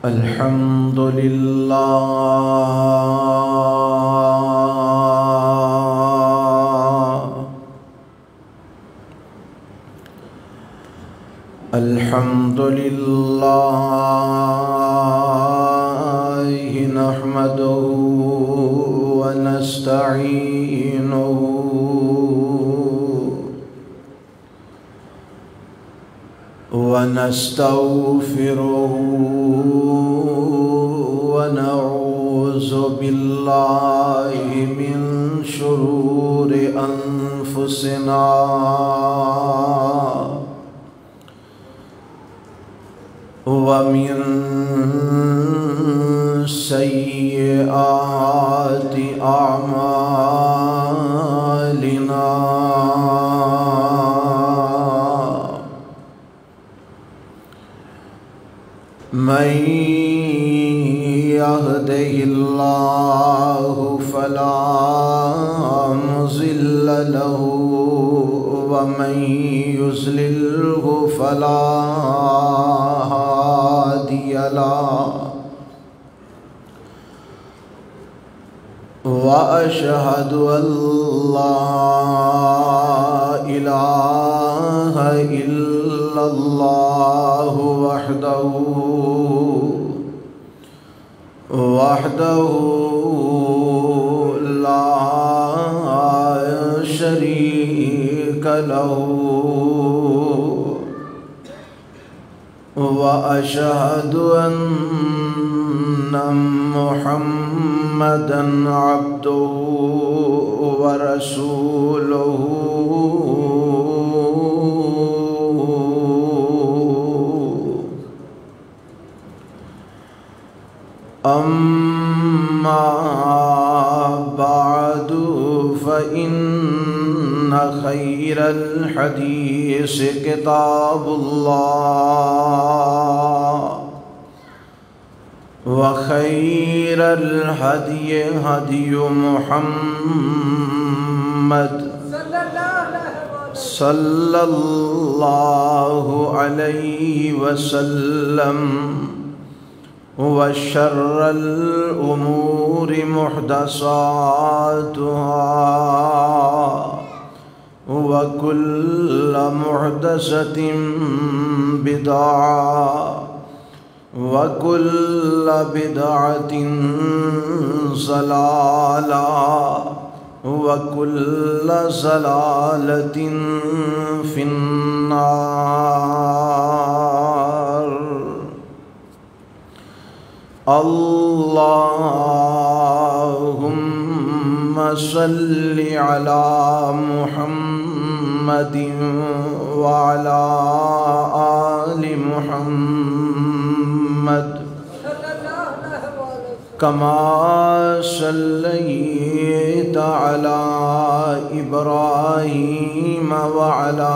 الحمد لله الحمد لله نحمده ونستعينه ونستغفره ونعوذ بالله من شرور أنفسنا ومن سيئات أعمالنا من يهده الله فلا مضل له ومن يضلله فلا هادي له وأشهد أن لا إله إلا الله وحده لا شريك له وأشهد أن محمدًا عبده ورسوله أما بعد فإن خير الحديث كتاب الله وخير الهدي هدي محمد صلى الله عليه وسلم وشر الأمور محدثاتها وكل محدثة بدعة وكل بدعة ضلالة وكل ضلالة في النار. اللهم صل على محمد وعلى آل محمد كما صليت على إبراهيم وعلى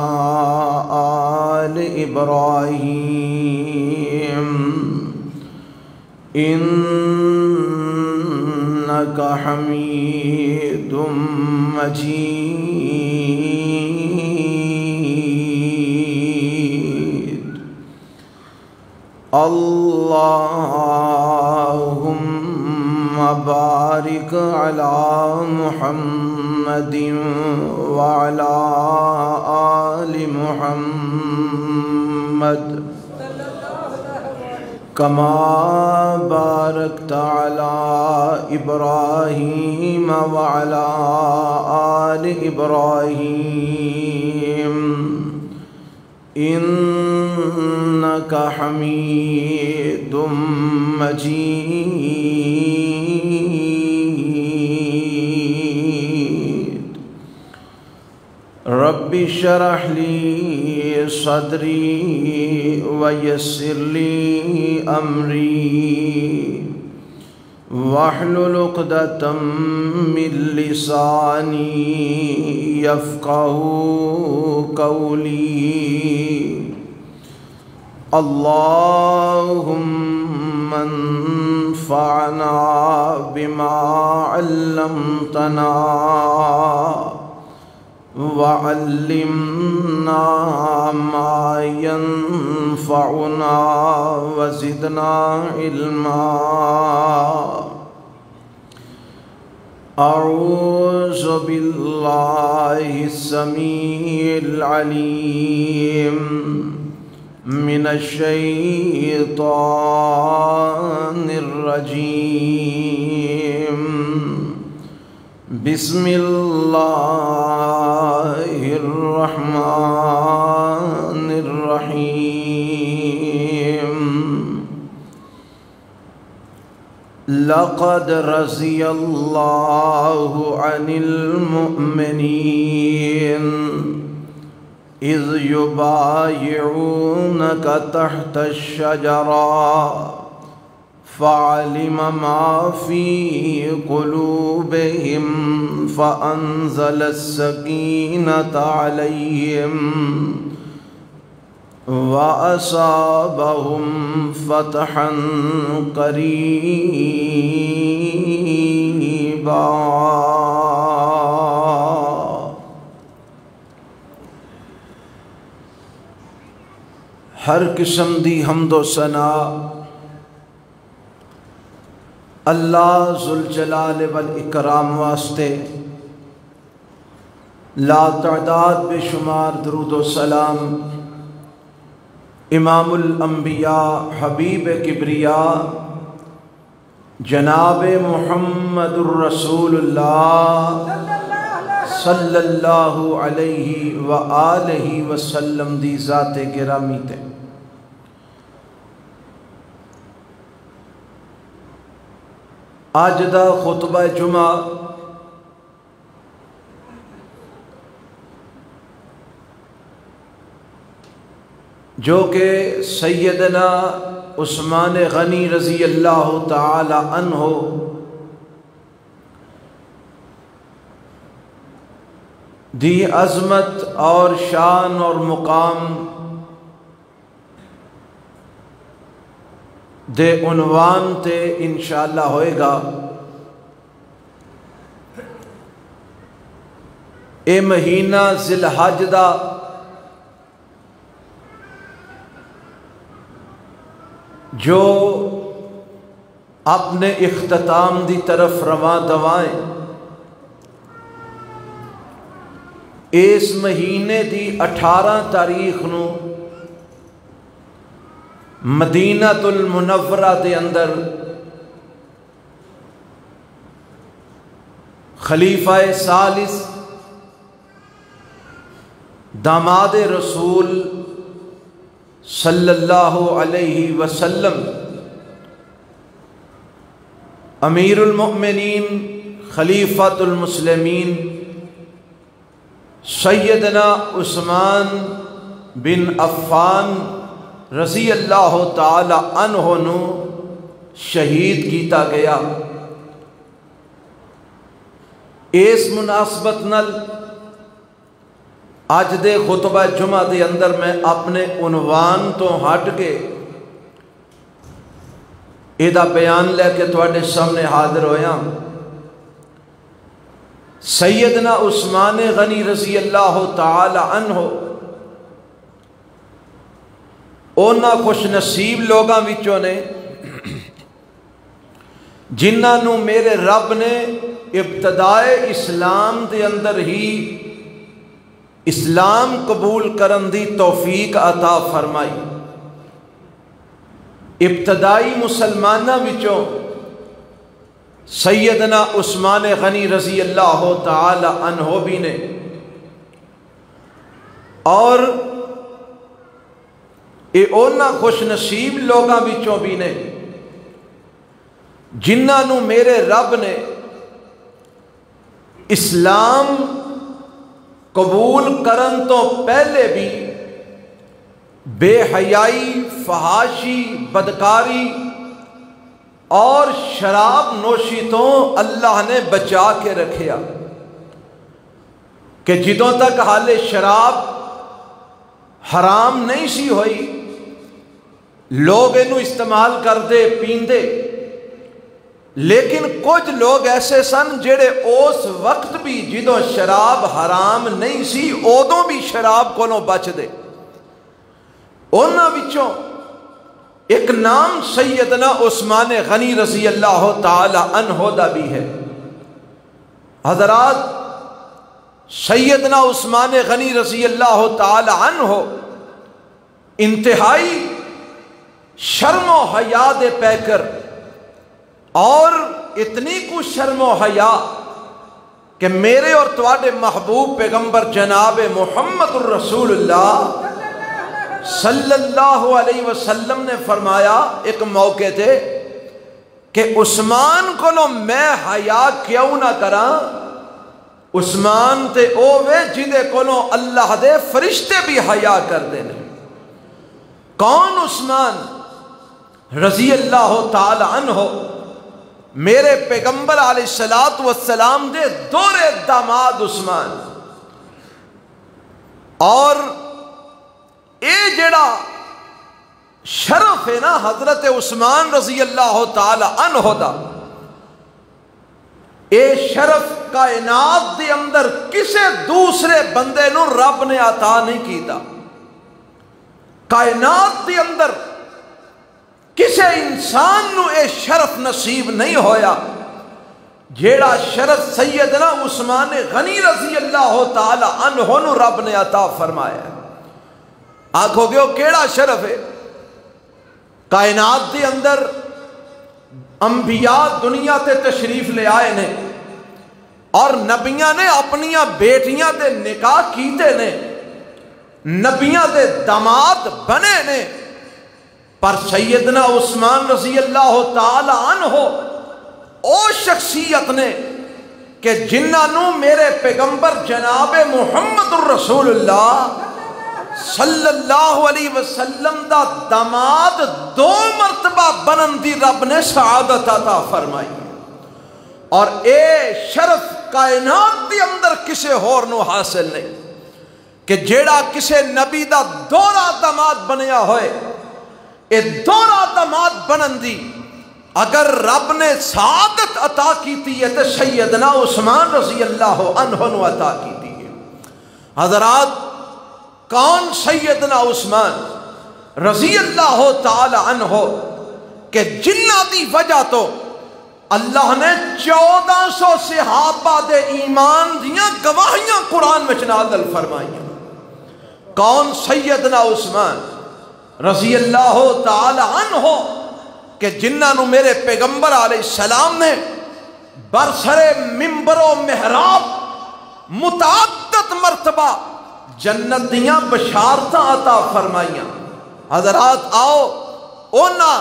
آل إبراهيم إنك حميد مجيد. اللهم بارك على محمد وعلى آل محمد كما باركت على إبراهيم وعلى آل إبراهيم إنك حميد مجيد. رب اشرح لي صدري ويسر لي أمري واحلل عقدة من لساني يفقهوا قولي. اللهم انفعنا بما علمتنا وعلمنا ما ينفعنا وزدنا علما أعوذ بالله السميع العليم من الشيطان الرجيم بسم الله الرحمن الرحيم لقد رضي الله عن المؤمنين إذ يبايعونك تحت الشجرة فعلم ما في قلوبهم فأنزل السكينة عليهم وأصابهم فتحا قريبا۔ ہر قسم دی حمد و ثنا اللہ ذوالجلال والاکرام واسطے، لا تعداد بے شمار درود و سلام امام الانبیاء حبیب کبریا جناب محمد الرسول اللہ صلی اللہ علیہ وآلہ وسلم دی ذات گرامی تے۔ آج دا خطبہ جمعہ جو کہ سیدنا عثمان غنی رضی اللہ تعالی عنہ دی عظمت اور شان اور مقام دے عنوان تے انشاءاللہ ہوئے گا۔ اے مہینہ ذی الحج دا جو اپنے اختتام دی طرف رواں دوائیں، اس مہینے دی 18 تاریخ نو مدینہ المنورہ دے اندر خلیفہ ثالث داماد رسول صلی اللہ علیہ وسلم امیر المؤمنین خلیفۃ المسلمین سیدنا عثمان بن عفان رضی اللہ تعالی عنہ نو شہید کیتا گیا۔ اس مناسبت نال اج دے خطبہ جمعہ دے اندر میں اپنے عنوان تو ہٹ کے ایدہ بیان لے کے تواڈے سامنے حاضر ہویا۔ سیدنا عثمان غنی رضی اللہ تعالی عنہ اونا خوش نصیب لوگاں وچوں نے جنہاں نو میرے رب نے ابتدائے اسلام دے اندر ہی اسلام قبول کرن دی توفیق عطا فرمائی۔ ابتدائی مسلمانہ وچوں سیدنا عثمان غنی رضی اللہ تعالی عنہ بھی نے، اور اے اونا خوش نصیب لوگاں وچوں بھی نے جنہاں نو میرے رب نے اسلام قبول کرن تو پہلے بھی بے حیائی، فحاشی، بدکاری اور شراب نوشی تو اللہ نے بچا کے رکھیا کہ جدوں تک حالے شراب حرام نہیں سی ہوئی لوگ انہوں استعمال کر دے پیندے، لیکن کچھ لوگ ایسے سن جڑے اس وقت بھی جدوں شراب حرام نہیں سی ادوں بھی شراب کولوں بچ دے. انہاں وچوں ایک نام سیدنا عثمان غنی رضی اللہ تعالی عنہ دا بھی ہے. حضرات سیدنا عثمان غنی رضی اللہ تعالی عنہ انتہائی شرم و حیا دے پیکر اور اتنی کو شرم و حیا کہ میرے اور تواڈے محبوب پیغمبر جناب محمد الرسول اللہ صلی اللہ علیہ وسلم نے فرمایا ایک موقع تھے کہ عثمان کو میں حیا کیوں نہ کراں. عثمان تے او وے جدے کولوں اللہ دے فرشتے بھی حیا کر دے نے. کون عثمان رضی اللہ تعالی عنہ؟ میرے پیغمبر علیہ الصلوۃ والسلام دے دورے داماد عثمان. اور اے جڑا شرف ہے نا حضرت عثمان رضی اللہ تعالی عنہ دا، اے شرف کائنات دے اندر کسے دوسرے بندے نو رب نے عطا نہیں کیتا. کائنات دے اندر کسے انسان نو اے شرف نصیب نہیں ہویا جیڑا شرف سیدنا عثمان غنی رضی اللہ تعالی عنہ نو رب نے عطا فرمایا. آکھو گے کیڑا شرف ہے؟ کائنات دے اندر انبیاء دنیا تے تشریف لے آئے نے اور نبیاں نے اپنیاں بیٹیاں دے نکاح کیتے نے، نبیاں دے داماد بنے نے، پر سیدنا عثمان رضی اللہ تعالی عنہ او شخصیت نے کہ جنہاں نو میرے پیغمبر جناب محمد الرسول اللہ صلی اللہ علیہ وسلم دا داماد 2 مرتبہ بنن دی رب نے سعادت عطا فرمائی. اور اے شرف کائنات دی اندر کسے ہور نو حاصل نہیں کہ جیڑا کسے نبی دا دورہ داماد بنیا ہوئے. اے دورہ داماد بنن دی اگر رب نے سعادت عطا کیتی ہے تو سیدنا عثمان رضی اللہ عنہ نو عطا کیتی ہے. حضرات کون سیدنا عثمان رضی اللہ تعالی عنہ کہ جنہ دی وجہ تو اللہ نے 1400 صحابہ دے ایمان دیاں گواہیاں قرآن میں نازل فرمائیاں. کون سیدنا عثمان رضی اللہ تعالی عنہ کہ جنہاں نو میرے پیغمبر علیہ السلام نے برسر منبر و محراب متعدد مرتبہ جنت دیاں بشارتاں عطا فرمائیاں. حضرات آؤ اونا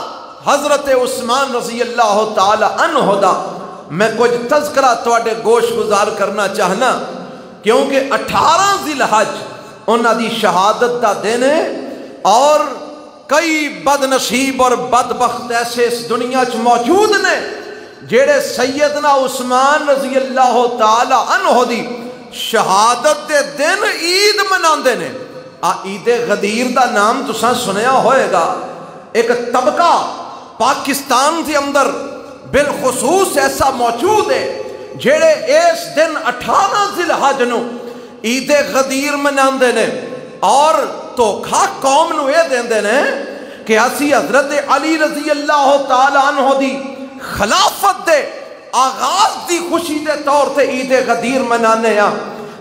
حضرت عثمان رضی اللہ تعالی عنہ دا میں کچھ تذکرہ تواڈے گوش گزار کرنا چاہنا کیونکہ 18 ذی الحج اونا دی شہادت دا دن ہے اور کئی بد نصیب اور بدبخت ایسے اس دنیا چ موجود نے جیڑے سیدنا عثمان رضی اللہ تعالی عنہ دی شہادت دے دن عید مناندے نے. عید غدیر دا نام تساں سنیا ہوئے گا. ایک طبقہ پاکستان کے اندر بالخصوص ایسا موجود ہے جیڑے اس دن 18 ذی الحج نو عید غدیر مناندے نے اور دھوکھا قوم نو یہ دیندے نے کہ اسی حضرت علی رضی اللہ تعالی عنہ دی خلافت دے آغاز دی خوشی دے طور تے عید غدیر منانے ہیں،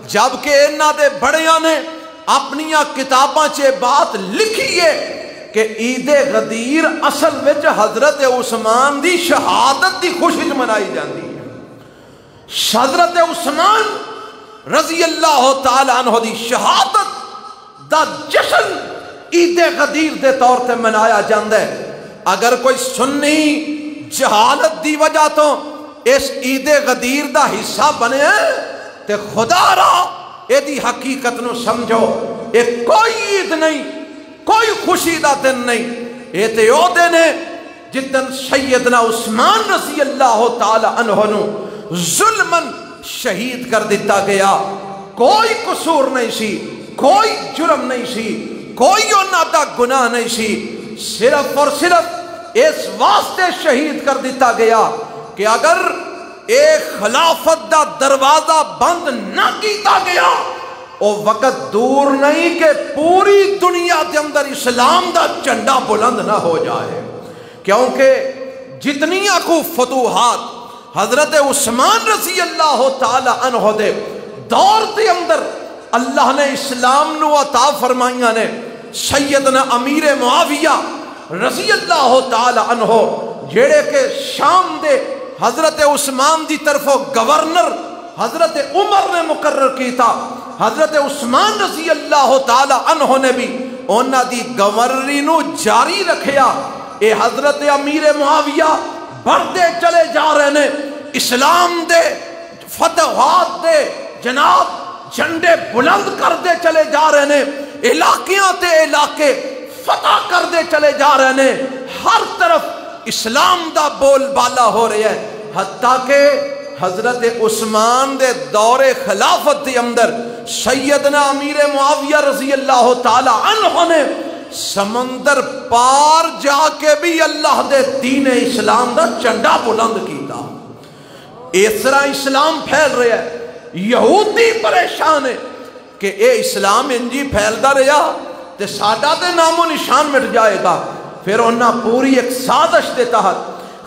جبکہ انہاں دے بڑیاں نے اپنیاں کتاباں چے بات لکھی ہے کہ عید غدیر اصل وچ حضرت عثمان دی شہادت دی خوشی وچ منائی جاندی ہے. حضرت عثمان رضی اللہ تعالی عنہ دی شہادت دا جشن عید غدیر دے طور تے منایا جاندہ ہے. اگر کوئی سنی جہالت دی وجہ تو اس عید غدیر دا حصہ بنے تے خدا را اے دی حقیقت نو سمجھو. اے کوئی عید نہیں، کوئی خوشی دا دن نہیں، اے تے او دن ہے جدن سیدنا عثمان رضی اللہ تعالی عنہ نو ظلمن شہید کر دیتا گیا. کوئی قصور نہیں سی، کوئی جرم نہیں سی، کوئی انہاں دا گناہ نہیں سی، صرف اور صرف اس واسطے شہید کر دیتا گیا کہ اگر ایک خلافت دا دروازہ بند نہ کیتا گیا او وقت دور نہیں کہ پوری دنیا کے اندر اسلام دا جھنڈا بلند نہ ہو جائے، کیونکہ جتنیاں کو فتوحات حضرت عثمان رضی اللہ تعالی عنہ دے دور دے اندر اللہ نے اسلام نو عطا فرمائیاں نے، سیدنا امیر معاویہ رضی اللہ تعالی عنہ جیڑے کہ شام دے حضرت عثمان دی طرفوں گورنر حضرت عمر نے مقرر کی تھا، حضرت عثمان رضی اللہ تعالی عنہ نے بھی اونا دی گورنری نو جاری رکھیا۔ اے حضرت امیر معاویہ بڑھتے چلے جا رہے نے، اسلام دے فتوحات دے جناب جھنڈے بلند کردے چلے جا رہے نے، علاقیاں تے علاقے فتح کردے چلے جا رہے نے، ہر طرف اسلام دا بول بالا ہو رہی ہے، حتیٰ کہ حضرت عثمان دے دور خلافت دے اندر سیدنا امیر معاویہ رضی اللہ تعالی عنہ نے سمندر پار جا کے بھی اللہ دے دین اسلام دا جھنڈا بلند کیتا۔ اس طرح اسلام پھیل رہا ہے، یہودی پریشان ہے کہ اے اسلام انجی پھیلدا رہا تے ساڈا تے نام و نشان مٹ جائے گا۔ پھر انہاں پوری ایک سازش دے تحت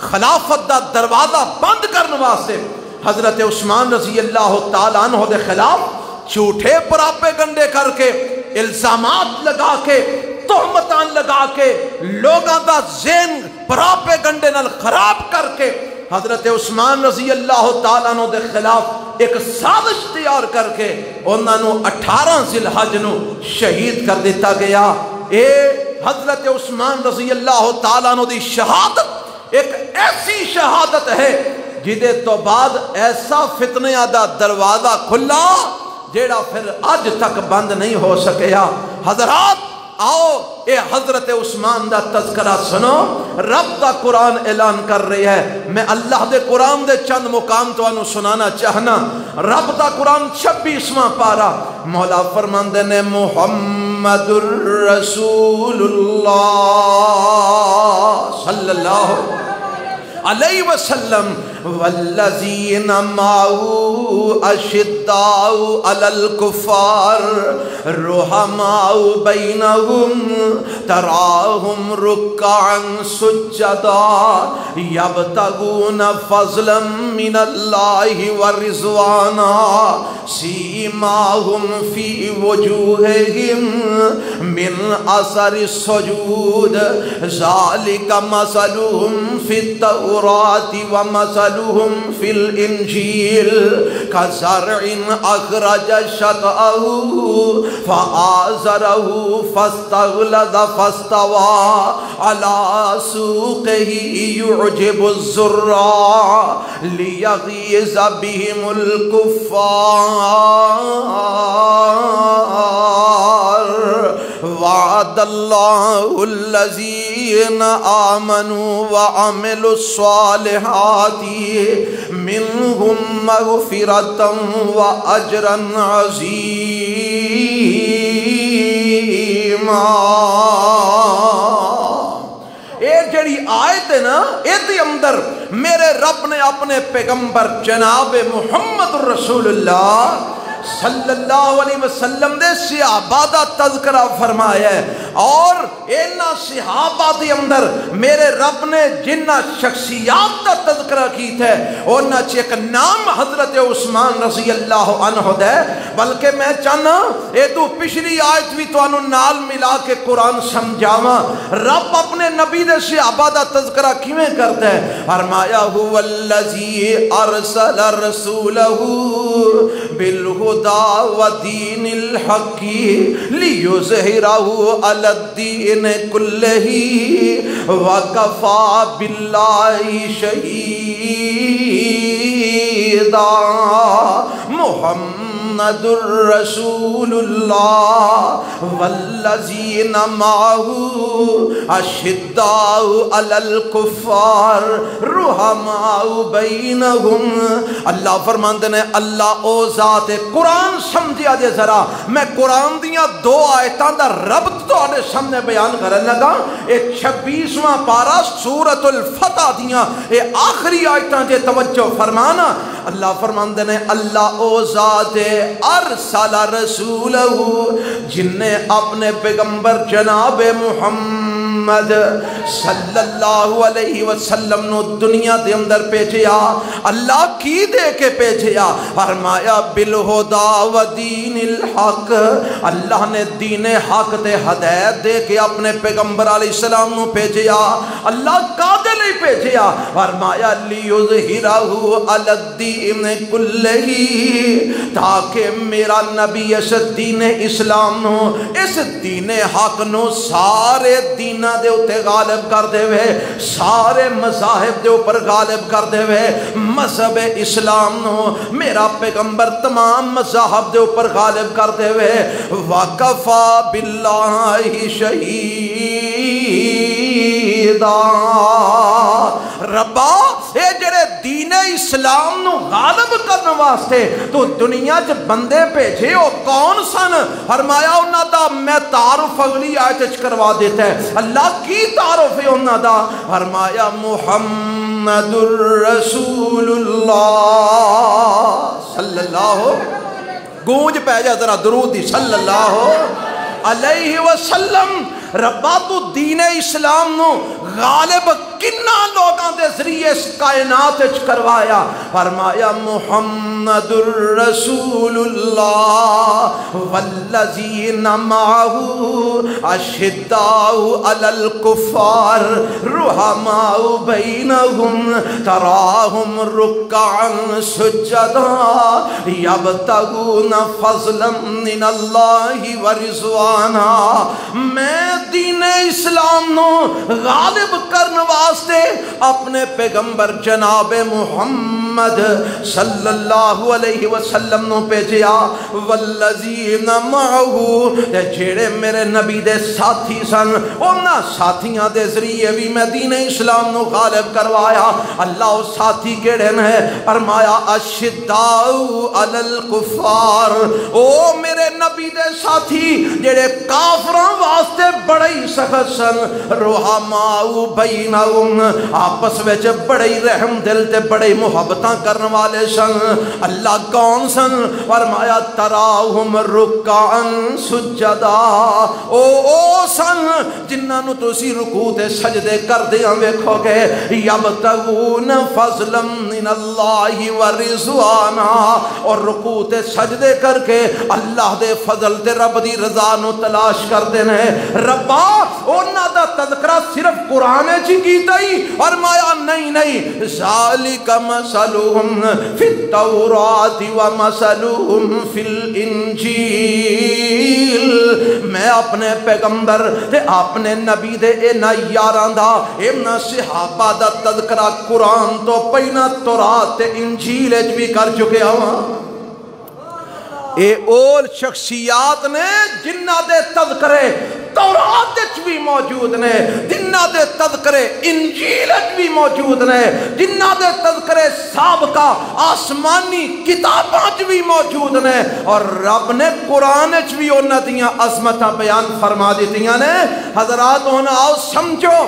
خلافت دا دروازہ بند کرنے واسطے حضرت عثمان رضی اللہ تعالی عنہ دے خلاف جھوٹے پراپے گنڈے کر کے الزامات لگا کے تہمتان لگا کے لوگاں دا ذہن پراپے گنڈے نال خراب کر کے حضرت عثمان رضی اللہ تعالیٰ عنہ دے خلاف ایک سازش تیار کر کے انہاں نو 18 ذی الحج نو شہید کر دیتا گیا۔ اے حضرت عثمان رضی اللہ تعالیٰ عنہ دی شہادت ایک ایسی شہادت ہے جدے تو بعد ایسا فتنہ دا دروازہ کھلا جیڑا پھر آج تک بند نہیں ہو سکیا۔ حضرات آؤ اے حضرت عثمان دا تذکرہ سنو، رب دا قرآن اعلان کر رہی ہے۔ میں اللہ دے قرآن دے چند مقام تو انہوں سنانا چاہنا۔ رب دا قرآن 26واں پارا مولا فرماندے نے محمد الرسول اللہ صلی اللہ علیہ وسلم والذین معه اشداء علی الکفار رحماء بینہم تراہم رکعا سجدا یبتغون فضلا من اللہ ورضوانا سیماہم فی وجوہہم من اثر السجود ذالک مثلہم فی التوراۃ ومثلهم في الإنجيل كزرع أخرج شطأه فآزره فاستغلظ فاستوى على سوقه يعجب الزراع ليغيظ بهم الكفار وعد الله الذين آمنوا وعملوا الصالحات منهم مغفرة وأجرا عظيما۔ اے جڑی آیت ہے نا، ایدی اندر میرے رب نے اپنے پیغمبر جناب محمد رسول اللہ صلی اللہ علیہ وسلم دے صحابہ دا تذکرہ فرمایا ہے، اور اینا صحابہ دے اندر میرے رب نے جنہ شخصیات دا تذکرہ کی تھے انہاں چ ایک نام حضرت عثمان رضی اللہ عنہ دے، بلکہ میں چاہنا اے تو پچھلی آیت بھی تو انہوں نال ملا کے قرآن سمجھاواں۔ رب اپنے نبی دے صحابہ دا تذکرہ کیویں کرتا ہے؟ فرمایا هو الذی ارسل رسولہ بالہدی ودین الحق لیظہرہ علی الدین کلہ وکفی باللہ شہیدا۔ محمد محمد الرسول اللہ والذین معہ اشداء علی الکفار رحماء بینہم. اللہ فرماندے نے اللہ او ذات قرآن سمجھیا جے ذرا میں قرآن دیاں دو آیتاں دا ربط تو آنے سامنے بیان کرنے لگا. اے 26واں پارا سورۃ الفتح دیاں اے آخری آیتاں جے توجہ فرمانا. اللہ فرماندے نے اللہ او ذات ارسل رسولہ جن نے اپنے پیغمبر جناب محمد صلی اللہ علیہ وسلم نو دنیا دے اندر بھیجیا. اللہ کی دے کے بھیجیا؟ فرمایا بالہدی و دین الحق. اللہ نے دین حق تے ہدایت دے کے اپنے پیغمبر علیہ السلام نو بھیجیا. اللہ کا دے لئی بھیجیا؟ فرمایا لیظہرہ علی الدین کلہ تاکہ میرا نبی اس دین اسلام نو اس دین حق نو سارے دینہ دے اتے غالب کر دے وے سارے مذاہب دے اوپر غالب کر دے وے مذہب اسلام نو میرا پیغمبر تمام مذاہب دے اوپر غالب کر دے وے. وَقَفَا بِاللَّهِ شَهِيدًا. ربا اے جڑے دین اسلام نو غالب کرنے واسطے تو دنیا چ بندے بھیجے او کون سن؟ فرمایا انہاں دا میں تعارف اگلی آیت وچ کروا دیتا ہے. اللہ کی تعارف ہے انہاں دا؟ فرمایا محمد الرسول اللہ صلی اللہ گونج پہ جا ذرا درود دی صلی اللہ علیہ وسلم. ربا تو دین اسلام نو غالب کنہ لوگاں دے ذریعے اس کائنات اچ کروایا؟ فرمایا محمد الرسول اللہ والذین معہ اشداء علی الکفار رحماء بینہم تراہم رکعا سجدا یبتغون فضلا من اللہ ورضوانا. میں دین اسلام نو غالب کرنے واسطے اپنے پیغمبر جناب محمد صلی اللہ علیہ وسلم نو بھیجیا. والذین معہ جڑے میرے نبی دے ساتھی سن انہاں ساتھیاں دے ذریعے بھی میں دین اسلام نو غالب کروایا. اللہ ساتھی کیڑے نے؟ فرمایا اشداء علی الکفار. او میرے نبی دے ساتھی جڑے کافراں واسطے بڑے ہی سخت سن. رحماء بینہم آپس وچ بڑے ہی رحم دل تے بڑے ہی محبتاں کرن والے سن. اللہ کون سن؟ فرمایا تراہم رکعا سجدا. او سن جنہاں نو تسی رکوع تے سجدے کردیاں ویکھو گے. یبتغون فضلا من اللہ ورضوانا. اور رکوع تے سجدے کر کے اللہ دے فضل تے رب دی رضا نو تلاش کردے نے. ربا انہاں دا تذکرہ صرف قرآن چی کیتا ہی؟ فرمایا نہیں ذالک مثلہم فی التوراۃ ومثلہم فی الانجیل. میں اپنے پیغمبر تے اپنے نبی دے انہاں یاراں دا انہاں صحابہ دا تذکرہ قرآن تو پہلا تورات تے انجیل وچ بھی کر چکے ہاں. اے اول شخصیات نے جنہ دے تذکرے تورات وچ بھی موجود نے, جنہ دے تذکرے انجیل وچ بھی موجود نے, جنہ دے تذکرے سابقہ آسمانی کتاباں وچ بھی موجود نے, اور رب نے قرآن وچ بھی انہاں دیاں عظمتاں بیان فرما دتیاں نے. حضرات ہن آؤ سمجھو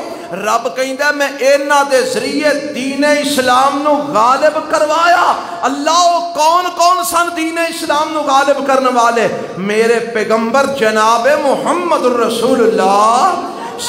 رب کہندا میں انہاں دے ذریعے دین اسلام نو غالب کروایا. اللہ کون کون سن دین اسلام نو غالب کرنے والے؟ میرے پیغمبر جناب محمد الرسول اللہ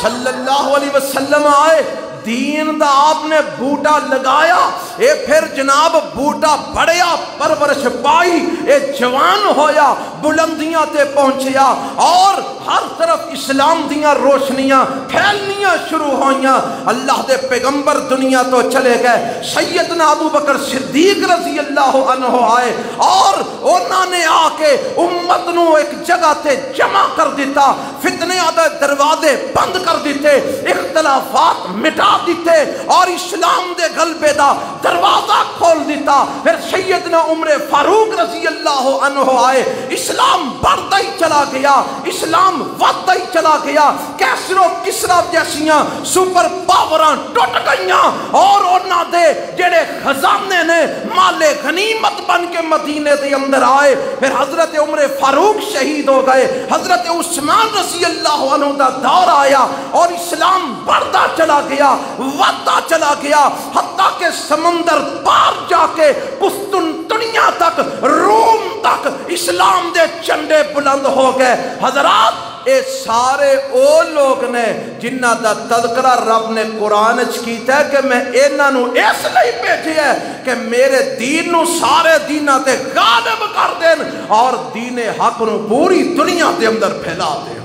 صلی اللہ علیہ وسلم آئے. دین دا آپ نے بوٹا لگایا, اے پھر جناب بوٹا بڑھیا پرورش پائی, اے جوان ہویا, بلندیاں تے پہنچیا, اور ہر طرف اسلام دیاں روشنیاں پھیلنیاں شروع ہوئیاں. اللہ دے پیغمبر دنیا تو چلے گئے, سیدنا ابو بکر صدیق رضی اللہ عنہ آئے, اور انہوں نے آ کے امت نو ایک جگہ تے جمع کر دیتا, فتنے دے دروازے بند کر دیتے, اختلافات مٹا دیتے اور اسلام دے غلبے دا دروازہ کھول دیتا. پھر سیدنا عمر فاروق رضی اللہ عنہ آئے, اسلام بڑھتا ہی چلا گیا, اسلام ودتا ہی چلا گیا. کیسر و کسرا جیسیاں سپر پاوراں ٹوٹ گئیاں اور انہاں دے جڑے خزانے نے مال غنیمت بن کے مدینے دے اندر آئے. پھر حضرت عمر فاروق شہید ہو گئے, حضرت عثمان رضی اللہ عنہ دا دور آیا اور اسلام بڑھتا چلا گیا, ودتا چلا گیا, حتیٰ کہ سمندر پار جا کے قسطنطنیہ تک, روم تک اسلام دے جھنڈے بلند ہو گئے. حضرات اے سارے او لوگ نے جنہ دا تذکرہ رب نے قرآن چ کیتا ہے کہ میں انہاں نو اس لئی بھیجیا ہے کہ میرے دین نو سارے دیناں تے غالب کر دین اور دین حق نو پوری دنیا دے اندر پھیلا دین.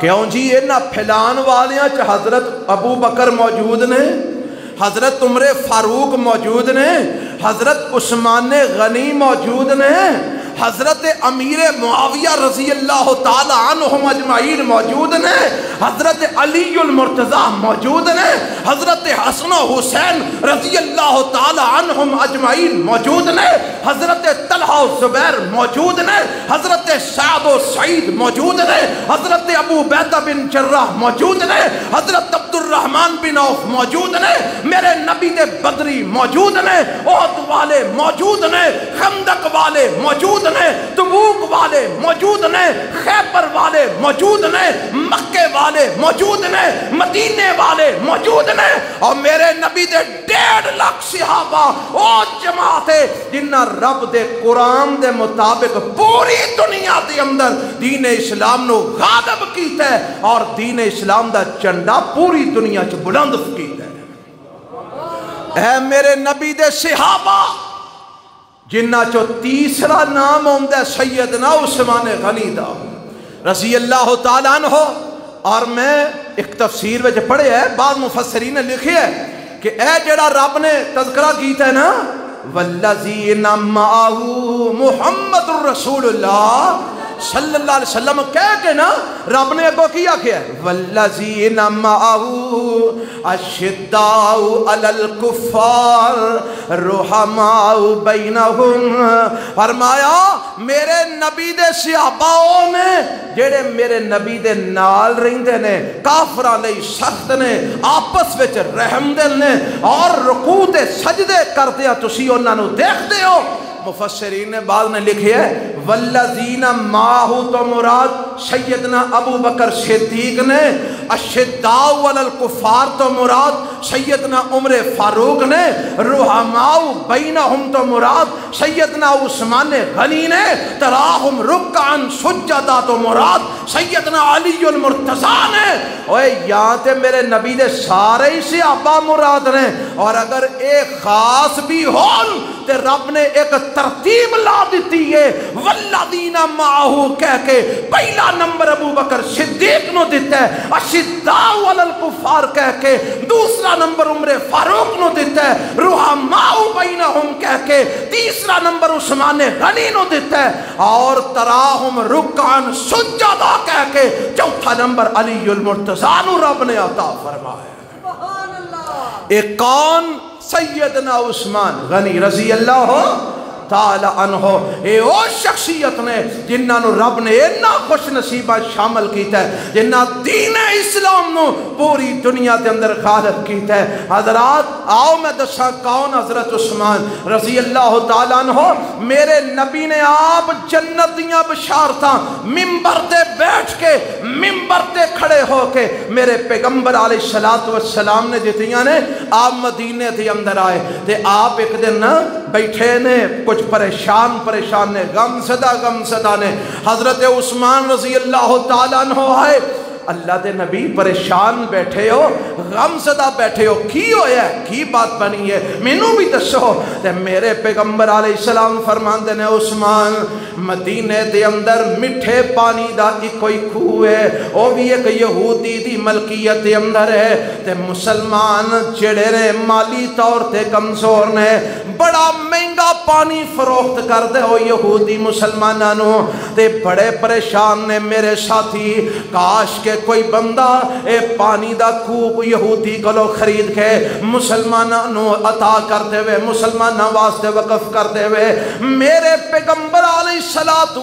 کیوں جی انہاں پھیلان والیاں چ حضرت ابو بکر موجود نے, حضرت عمر فاروق موجود نے, حضرت عثمان غنی موجود نے, حضرت امیر معاویہ رضی اللہ تعالی عنہم اجمعین موجود نے, حضرت علی المرتضی موجود نے, حضرت حسن و حسین رضی اللہ تعالی عنہم اجمعین موجود نے, حضرت طلحہ و زبیر موجود نے, حضرت سعد و سعید موجود نے, حضرت ابو عبیدہ بن جراح موجود نے, حضرت عبد الرحمن بن عوف موجود نے, میرے نبی دے بدری موجود نے, احد والے موجود نے, خندق والے موجود نے, تبوک والے موجود نے, خیبر والے موجود نے, مکے والے موجود نے, مدینے والے موجود نے, اور میرے نبی دے 1.5 لاکھ صحابہ او جماعت ہے جنہ رب دے قرآن دے مطابق پوری دنیا دے اندر دین اسلام نو غالب کیتا ہے اور دین اسلام دا جھنڈا پوری دنیا چ بلند کیتا ہے. اے میرے نبی دے صحابہ جنہ چو تیسرا نام ہوندہ ہے سیدنا عثمان غنی دا رضی اللہ تعالیٰ عنہ. اور میں ایک تفسیر وچ پڑھے ہے, بعض مفسرین نے لکھے ہے کہ اے جڑا رب نے تذکرہ کیتا ہے نا, والذین معہو محمد الرسول اللہ صلی اللہ علیہ وسلم کہہ کے نا رب نے اگو کیا ہے والذین معہو اشداء علی الکفار رحماء بینہم. فرمایا میرے نبی دے صحابہ نے جڑے میرے نبی دے نال رہندے نے, کافراں لئی سخت نے, آپس وچ رحم دل نے, اور رکوع تے سجدے کردے تسی انہاں نو دیکھدے ہو. مفسرین نے بعض نے لکھے ہے والذین معہو تو مراد سیدنا ابو بکر صدیق نے, اشداء علی الکفار تو مراد سیدنا عمر فاروق نے, رحماء بینہم تو مراد سیدنا عثمان غنی نے, تراہم رکعا سجدا تو مراد سیدنا علی المرتضی نے. اوے یہاں تے میرے نبی دے سارے ہی صحابہ مراد نے, اور اگر ایک خاص بھی ہون تے رب نے ایک ترتیب لا دیتی ہے والذین معہو کہہ کے پہلا نمبر ابو بکر صدیق نو دیتا ہے, اشداء علی الکفار کہہ کے دوسرا نمبر عمر فاروق نو دیتا ہے, رحماء بینہم کہہ کے تیسرا نمبر عثمان غنی نو دیتا ہے, اور تراہم رکعا سجدا کہہ کے چوتھا نمبر علی المرتضی نو رب نے عطا فرمایا. ایک کون؟ سیدنا عثمان غنی رضی اللہ تعالی عنہ. اے او شخصیت نے جنہاں نو رب نے اتنا خوش نصیبہ شامل کیتا ہے, جنہ دین اسلام نو پوری دنیا دے اندر غالب کیتا ہے. حضرات آؤ میں دساں کون حضرت عثمان رضی اللہ تعالیٰ عنہ. میرے نبی نے آپ جنت دیاں بشارتاں منبر تے بیٹھ کے, منبر تے کھڑے ہو کے میرے پیغمبر علیہ السلام نے جتیاں نے. آپ مدینے دے اندر آئے تے آپ ایک دن بیٹھے نے, کچھ پریشان نے, غم زدہ نے. حضرت عثمان رضی اللہ تعالیٰ عنہ آئے, اللہ دے نبی پریشان بیٹھے ہو, غم زدہ بیٹھے ہو, کی ہویا ہے, کی بات بنی ہے, مینوں بھی دسو. تے میرے پیغمبر علیہ السلام فرماندے نے عثمان مدینے دے اندر مٹھے پانی دا کوئی کھو ہے, او بھی ایک یہودی دی ملکیت دے اندر ہے. تے مسلمان جڑے نے مالی طور تے کمزور نے, بڑا مہنگا پانی فروخت کر دے ہو یہودی مسلمانوں تے بڑے پریشان نے میرے ساتھی کاش کے کوئی بندہ اے پانی دا کوپ یہودی کلو خرید کے مسلمانوں عطا کرتے ہوئے مسلمانوں واسطے وقف کرتے ہوئے میرے پیغمبر علیہ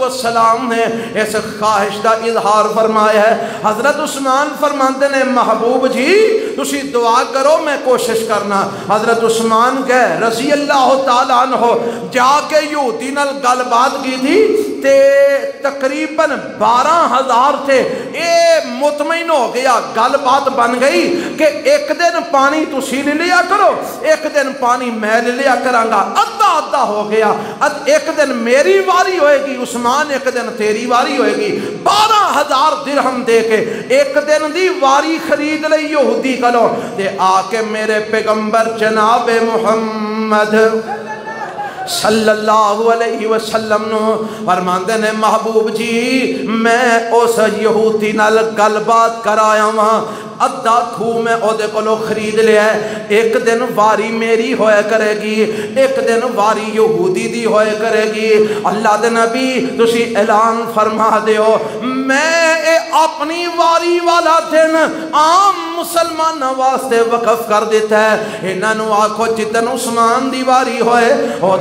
السلام نے اس خواہش دا اظہار فرمایا ہے حضرت عثمان فرماندے نے محبوب جی تسی دعا کرو میں کوشش کرنا حضرت عثمان گئے رضی اللہ تعالیٰ عنہ جا کے یہودی نال گل بات کی تھی تے تقریباً 12,000 تھے اے مطمئن ہو گیا گل بات بن گئی کہ ایک دن پانی تسی لے لیا کرو ایک دن پانی میں لے لیا کرانگا ادھا ادھا ہو گیا ایک دن میری واری ہوئے گی عثمان ایک دن تیری واری ہوئے گی 12,000 درہم دے کے ایک دن دی واری خرید لئی یہودی کلو تے آ کے میرے پیغمبر جناب محمد صلی اللہ علیہ وسلم نو فرماندے نے محبوب جی میں اس یہودی نال گل بات کرایا ہاں ادھا کھو میں اودے کولو خرید لیا ہے ایک دن واری میری ہوئے کرے گی ایک دن واری یہودی دی ہوئے کرے گی اللہ دے نبی تسی اعلان فرما دیو میں اپنی واری والا دن عام مسلمان واسطے وقف کر دیتا ہے انہوں آکھو جتن عثمان دی واری ہوئے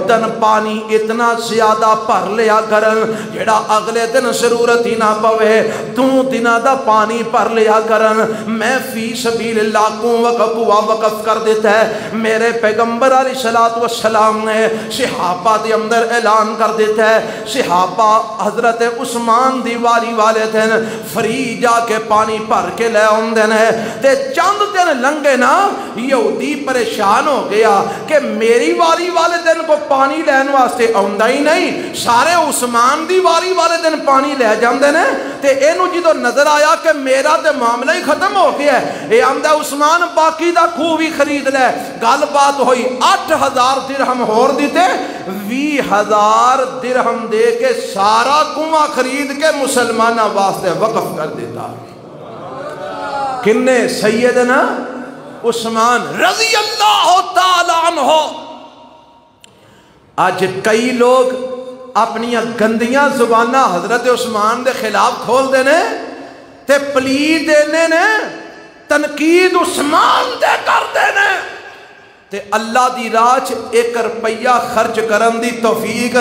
دن پانی اتنا زیادہ پر لیا کرن جڑا اگلے دن ضرورت ہی نہ پوے 2 دن دا پانی پر لیا کرن میں فی سبیل اللہ کو وقف کر دیتا ہے میرے پیغمبر علیہ السلام نے صحابہ دے اندر اعلان کر دیتا ہے صحابہ حضرت عثمان دی واری والے دن فری جا کے پانی بھر کے لے آندے نے تے چند دن لنگے نا یہودی پریشان ہو گیا کہ میری واری والے دن کو پانی لین واسطے آندا ہی نہیں سارے عثمان دی واری والے دن پانی لے جاندے نے تے اینو جدو نظر آیا کہ میرا تے معاملہ ہی ختم ہو گیا ہے اے آندا عثمان باقی دا کھو بھی خرید لے گل بات ہوئی 8,000 درہم ہور دیتے 20,000 درہم دے کے سارا کنواں خرید کے مسلمانہ واسطے وقف کر دیتا کنے سیدنا عثمان رضی اللہ تعالیٰ عنہ آج کئی لوگ اپنی گندیاں زبانہ حضرت عثمان دے خلاف کھول دینے تے پلی دینے نے تنقید عثمان دے کر دینے تے اللہ دی راج 1 روپیہ خرچ کرن دی توفیق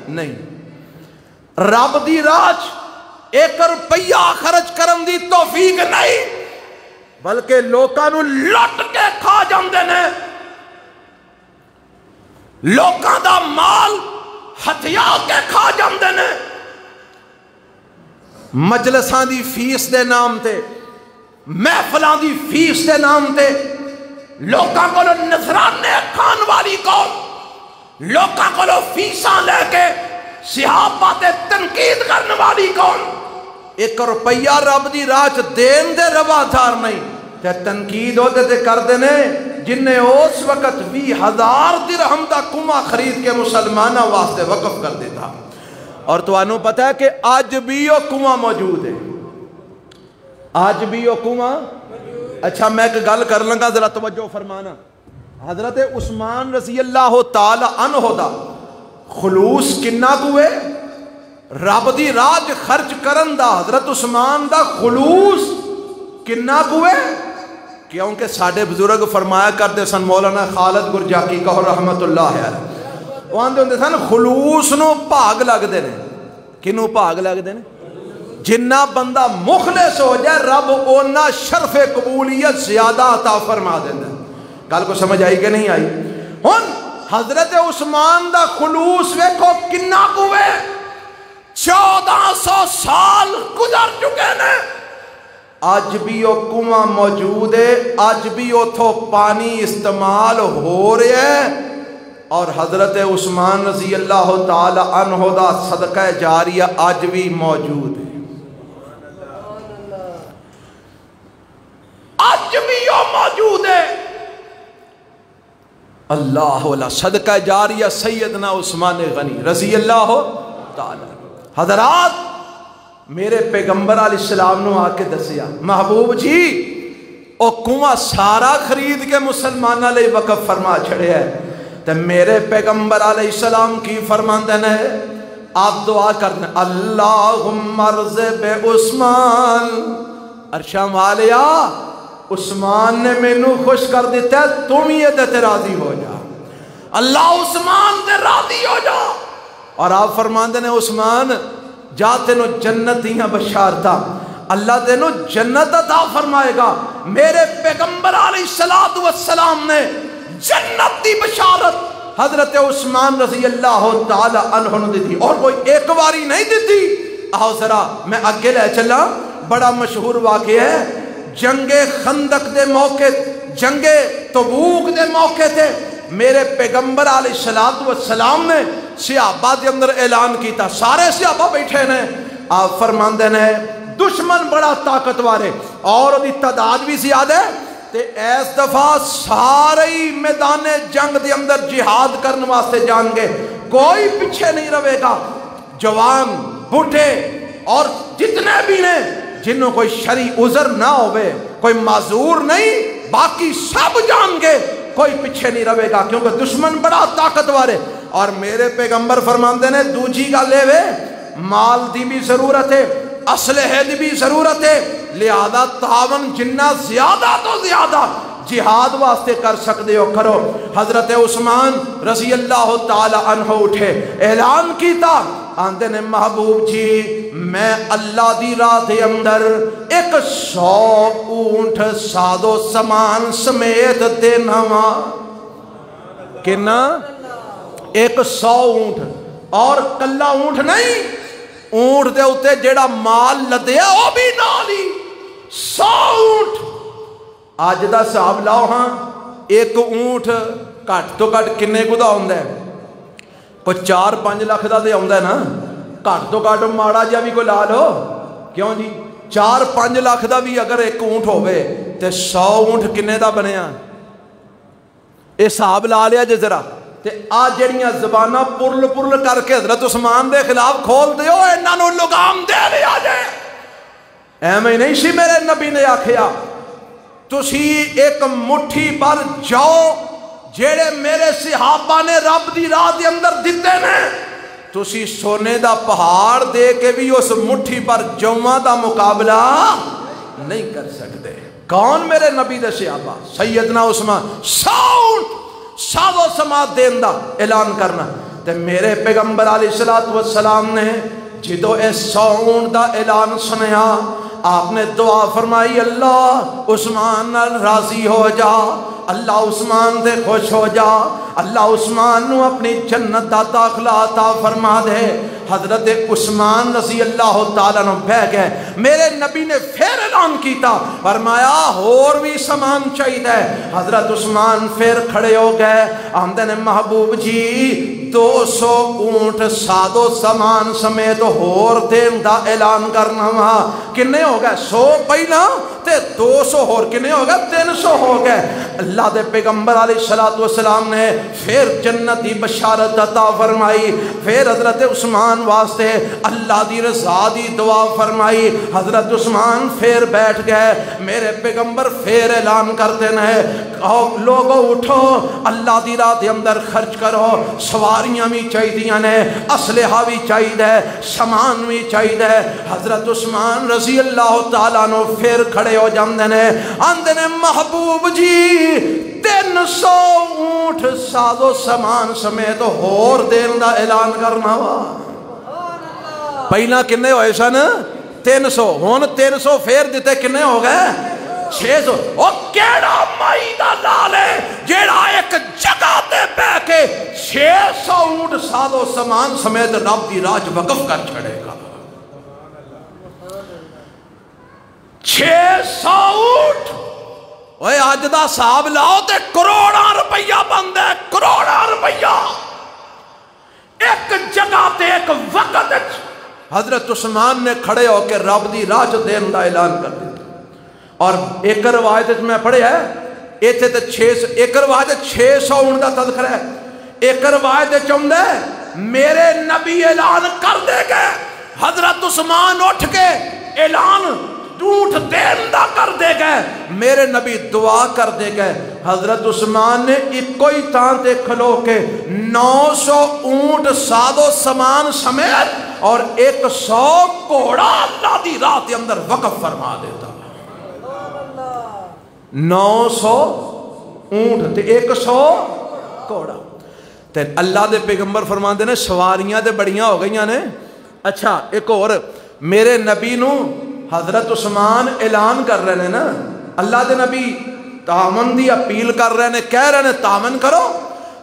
نہیں رب دی راج 1 روپیہ خرچ کرن دی توفیق نہیں بلکہ لوکاں نو لٹ کے کھا جاندے نے لوکاں دا مال ہتھیا کے کھا جاندے نے مجلساں دی فیس دے نام تے محفلاں دی فیس دے نام تے لوکاں کو نذرانے کھان والی قوم لوکاں کو فیساں لے کے صحابہ تے تنقید کرنے والی قوم 1 روپیہ رب دی راہ دین دے روادار نہیں تے تنقید ہوتے تے کر دینے جن نے اس وقت 20,000 درہم دا کنواں خرید کے مسلمانہ واسطے وقف کر دیتا اور تو انہوں پتہ ہے کہ آج بھی وہ کنواں موجود ہے آج بھی وہ کنواں اچھا میں ایک گل کر لنگا ذرا توجہ فرمانا حضرت عثمان رضی اللہ تعالی عنہ دا خلوص کنہ کوئے رب دی راج خرچ کرن دا حضرت عثمان دا خلوص کنہ کوئے کیونکہ ساڑھے بزرگ فرمایا کرتے سن مولانا خالد گرجاکی کہو رحمت اللہ علیہ وہ آندے ہوندے سن خلوص نو پاگ لگ دینے کنو پاگ لگ دینے جنہ بندہ مخلص ہو جائے رب اونا شرف قبولیت زیادہ عطا فرما دینے گل کو سمجھ آئی کہ نہیں آئی ہن حضرت عثمان دا خلوص ویکھو کنہ کوئے 1400 سال گزر چکے نے آج بھی وہ کنواں موجود ہے آج بھی وہ تو پانی استعمال ہو رہے ہیں اور حضرت عثمان رضی اللہ تعالی عنہ دا صدقہ جاریہ آج بھی موجود ہے آج بھی وہ موجود ہے اللہ اللہ صدقہ جاریہ سیدنا عثمان غنی رضی اللہ تعالی حضرات میرے پیغمبر علیہ السلام نے آ کے دسیا محبوب جی او کنواں سارا خرید کے مسلمانہ لئے وقف فرما چھڑے ہے تے میرے پیغمبر علیہ السلام کی فرماندے نے آپ دعا کرنے اللہم ارض بے عثمان ارشا والیا عثمان نے مینو خوش کر دیتا ہے تم یہ تے راضی ہو جا اللہ عثمان تے راضی ہو جا اور آپ فرماندے نے عثمان جا تینو جنتیاں بشارتا اللہ تینو جنت عطا فرمائے گا میرے پیغمبر علیہ السلام نے جنت دی بشارت حضرت عثمان رضی اللہ تعالی عنہ نے دی تھی اور کوئی ایک باری نہیں دی تھی آؤ ذرا میں آگے لے چلا بڑا مشہور واقعہ ہے جنگ خندق دے موقع جنگ تبوک دے موقع تھے میرے پیغمبر علیہ السلام نے صحابہ دے اندر اعلان کیتا سارے صحابہ بیٹھے نے آپ فرماندے نے دشمن بڑا طاقتور ہے اور دی تعداد بھی زیادہ ہے تے اس دفعہ سارے میدان جنگ دے اندر جہاد کرنے واسطے جان گے کوئی پیچھے نہیں رہے گا جوان بوڑھے اور جتنے بھی نے جنہوں کوئی شرعی عذر نہ ہوئے کوئی معذور نہیں باقی سب جان گے کوئی پیچھے نہیں رہے گا کیونکہ دشمن بڑا طاقتور ہے اور میرے پیغمبر فرماندے نے دوجی گل لے مال دی بھی ضرورت ہے اسلحے دی بھی ضرورت ہے لہذا تعاون جنہ زیادہ تو زیادہ جہاد واسطے کر سکتے ہو کرو حضرت عثمان رضی اللہ تعالی عنہ اٹھے اعلان کیتا آندے نے محبوب جی میں اللہ دی راہ دے اندر 100 اونٹ سادو سامان سمیت دینا وا کنا 100 اونٹ اور کلا اونٹ نہیں اونٹ دے اتے جیڑا مال لدیا وہ بھی نالی 100 اونٹ آج دا صاحب لاؤ ہاں ایک اونٹ کٹ تو کٹ کنے کو دا ہوندہ ہے کوئی 4-5 لاکھ دا دے ہوندہ ہے نا کٹ تو کٹ ماڑا جا بھی کوئی لا لو کیوں جی 4-5 لاکھ دا بھی اگر ایک اونٹ ہوئے تے 100 اونٹ کنے دا بنے ہیں اے صاحب لا لیا جے ذرا تے آج جڑیاں زبانہ پرل پرل کر کے حضرت عثمان دے خلاف کھول دیو انہاں نو لگام دے لیا جائے ایمیں نہیں سی میرے نبی نے آکھیا تسی ایک مٹھی پر جاؤ جیڑے میرے صحابہ نے رب دی راہ دے اندر دیتے نے تسی سونے دا پہاڑ دے کے بھی اس مٹھی پر جوما دا مقابلہ نہیں کر سکتے کون میرے نبی دے صحابہ سیدنا عثمان ساو سماعت دین دا اعلان کرنا تے میرے پیغمبر علیہ السلام نے جدو اس 100 اونٹ دا اعلان سنیا آپ نے دعا فرمائی اللہ عثمان نال راضی ہو جا اللہ عثمان دے خوش ہو جا اللہ عثمان نو اپنی جنت دا داخلہ عطا فرما دے حضرت عثمان رضی اللہ تعالیٰ نے بہ گئے میرے نبی نے پھر اعلان کیتا فرمایا اور بھی سامان چاہیے حضرت عثمان پھر کھڑے ہو گئے آمدے نے محبوب جی 200 اونٹ سادو سامان سمیت ہور دین دا اعلان کرنا وہاں کنے ہو گئے 100 پہلا تے 200 ہور کنے ہو گئے 300 ہو گئے اللہ دے پیغمبر علیہ السلام نے پھر جنتی بشارت عطا فرمائی پھر حضرت عثمان واسطے اللہ دی رضا دی دعا فرمائی حضرت عثمان پھر بیٹھ گئے میرے پیغمبر پھر اعلان کرتے ہیں لوگو اٹھو اللہ دی راہ دے اندر خرچ کرو سواریاں بھی چاہیے نے اسلحہ بھی چاہیے سامان بھی چاہیے حضرت عثمان رضی اللہ تعالیٰ نو پھر کھڑے ہو جاندے نے آندے نے محبوب جی 300 اونٹ سادو سامان سمیت ہور دین دا اعلان کرنا وا پہلا کنے ہوئے سن 300 ہون 300 پھر دیتے کنے ہو گئے 600 او کیڑا مائی دا لالے جیڑا ایک جگہ تے بے کے 600 اونٹ سادو سامان سمیت رب دی راج وقف کر چھڑے گا 600 اونٹ اوے آج دا صاحب لاؤ تے کروڑاں روپیہ بند ہے کروڑاں روپیہ ایک جگہ تے ایک وقت حضرت عثمان نے کھڑے ہو کے رب دی راج دین دا اعلان کر دیتا اور ایک روایت میں پڑھے ہے ایتھے تے ایک روایت 600 اونٹ دا تذکرہ ہے ایک روایت چاہندے میرے نبی اعلان کر دے گئے حضرت عثمان اٹھ کے اعلان اونٹ دین دا کر دے گئے میرے نبی دعا کر دے گئے حضرت عثمان نے ایک کوئی تان تے کھلو کے 900 اونٹ ساد و سامان سمیت اور 100 گھوڑا اللہ دی راہ کے اندر وقف فرما دیتا 900 اونٹ تے 100 گھوڑا تے اللہ دے پیغمبر فرماندے نے سواریاں تے بڑیاں ہو گئیاں نے اچھا ایک اور میرے نبی نو حضرت عثمان اعلان کر رہے ہیں نا اللہ دے نبی تعاون دی اپیل کر رہے ہیں کہہ رہے ہیں تعاون کرو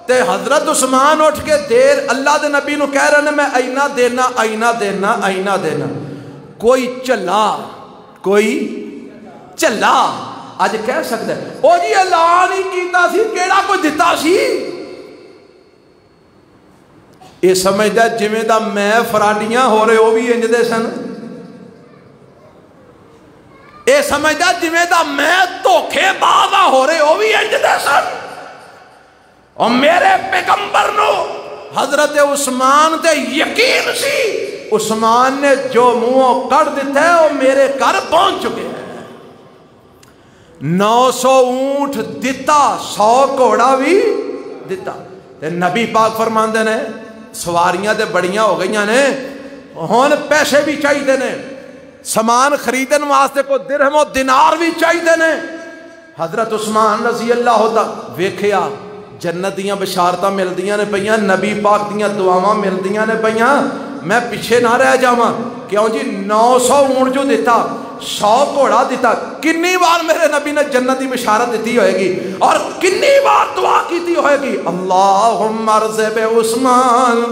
تے حضرت عثمان اٹھ کے دیر اللہ دے نبی نو کہہ رہے ہیں میں آئینہ دینا آئینہ دینا آئینہ دینا کوئی چلا آج کہہ سکتا ہے او جی اعلان ہی کیتا سی کیڑا کوئی دیتا سی یہ سمجھتا ہے جویں دا میں فراڈیاں ہو رہے ہو بھی انج دے سن یہ سمجھتا ہے جویں دا میں دھوکھے بازا ہو رہے ہو بھی انج دے سن اور میرے پیغمبر نو حضرت عثمان تے یقین سی عثمان نے جو منہ کر دیتا ہے وہ میرے گھر پہنچ چکے ہیں 900 اونٹ دیتا 100 گھوڑا بھی دیتا تے نبی پاک فرماندے نے سواریاں تے بڑیاں ہو گئیاں نے ہن پیسے بھی چاہیے نے سامان خریدن واسطے کو درہم و دینار بھی چاہیے نے حضرت عثمان رضی اللہ ہوتا ویکھیا جنت دیاں بشارتاں ملدیاں نے پیاں نبی پاک دیاں دعاواں ملدیاں نے پیاں میں پیچھے نہ رہ جاواں کیوں جی 900 اونٹ جو دیتا 100 گھوڑا دیتا کنی بار میرے نبی نے جنت دی بشارت دیتی ہوئے گی اور کنی بار دعا کیتی ہوئے گی اللہم ارزق عثمان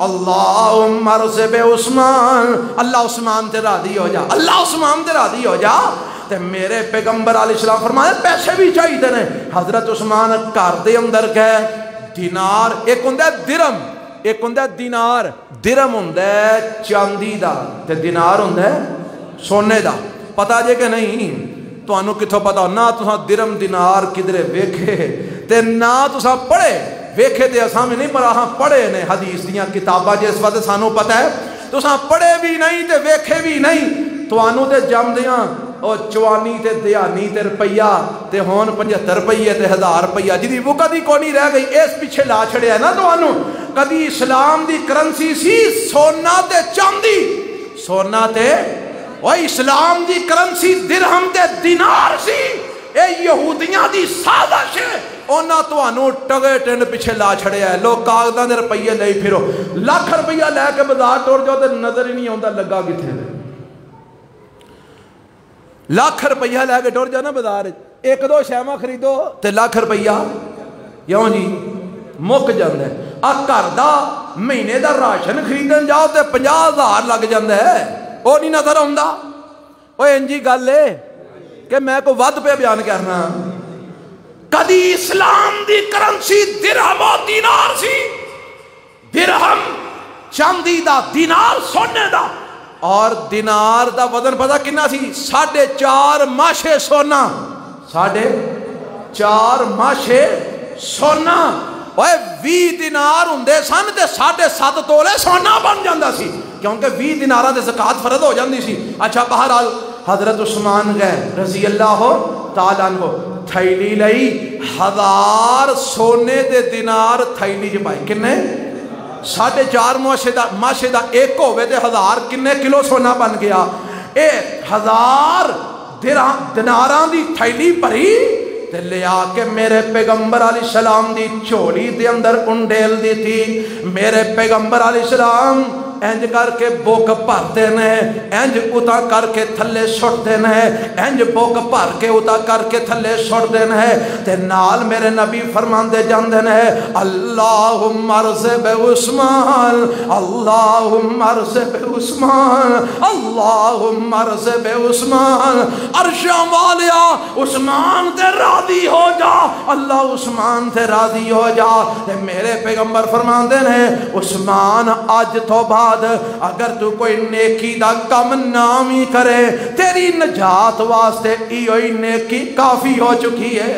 اللہم ارزق عثمان اللہ عثمان تے راضی ہو جا اللہ عثمان تے راضی ہو جا تے میرے پیغمبر علیہ السلام فرمائے پیسے بھی چاہیے نے حضرت عثمان گھر دے اندر گئے دینار ایک ہوندا ہے درہم ایک ہوندا ہے دینار درہم ہوندا ہے چاندی دا تے دینار ہوندا ہے سونے دا پتا جے کہ نہیں تو انو کتھوں پتا نہ تساں درہم دینار کدھرے ویکھے تے نہ تساں پڑھے ویکھے تے اساں میں نہیں پر ہاں پڑھے نے حدیث دیاں کتاباں جس وقت سانو پتہ ہے تساں پڑھے بھی نہیں تے ویکھے بھی نہیں تو انو تے جم دیاں او چوانی تے دیانی تے روپیہ تے ہون 75 روپیے تے 1000 روپیہ جدی وہ کدی کو نہیں رہ گئی اس پیچھے لا چھڑیا نا تو انو کدی اسلام دی کرنسی سی سونا تے چاندی سونا تے وہ اسلام دی کرنسی درہم تے دینار سی اے یہودیاں دی سازش ہے اونا تو انو ٹگے ٹنڈ پیچھے لا چھڑیا ہے لوگ کاغذاں دے روپیے لے پھرو لاکھ روپیہ لے کے بازار ٹور جاؤ تے نظر ہی نہیں آوندا لگا کتھے لاکھ روپیہ لے کے ٹور جانا بازار ایک دو شیواں خریدو تے لاکھ روپیہ کیوں جی مک جاندا ہے آ گھر دا مہینے دا راشن خریدن جاؤ تے 50,000 لگ جاندا ہے او نہیں نظر آندا او انجی گل ہے کہ میں کو ود پہ بیان کرنا کدی اسلام دی کرنسی درہم و دینار سی درہم چاندی دا دینار سونے دا اور دینار دا وزن پتا کنا سی 4.5 ماشے سونا 4.5 ماشے سونا اوے 20 دینار ہوندے سن تے 7.5 تولے سونا بن جاندا سی کیونکہ 20 دیناراں تے زکات فرض ہو جاندی سی اچھا بہرحال حضرت عثمان گئے رضی اللہ تعالیٰ عنہ تھیلی لئی 1000 سونے دے دینار تھیلی چ پائے کنے 4.5 ماشے دا ایک ہوئے تے 1000 کنے کلو سونا بن گیا اے 1000 دیناراں دی تھیلی بھری تے لیا کے میرے پیغمبر علیہ السلام دی چولی دے اندر انڈیل دی تھی میرے پیغمبر علیہ السلام انج کر کے بوک بھرتے نے انج اتا کر کے تھلے سٹتے نے انج بوک بھر کے اتا کر کے تھلے سٹتے نے تے نال میرے نبی فرماندے جاندے نے اللہم ارزق عثمان اللہم ارزق عثمان اللہم ارزق عثمان عرشاں والیا عثمان تے راضی ہو جا اللہ عثمان تے راضی ہو جا تے میرے پیغمبر فرماندے نے عثمان اج تو بعد اگر تو کوئی نیکی دا کم نامی کرے تیری نجات واسطے ایوئی نیکی کافی ہو چکی ہے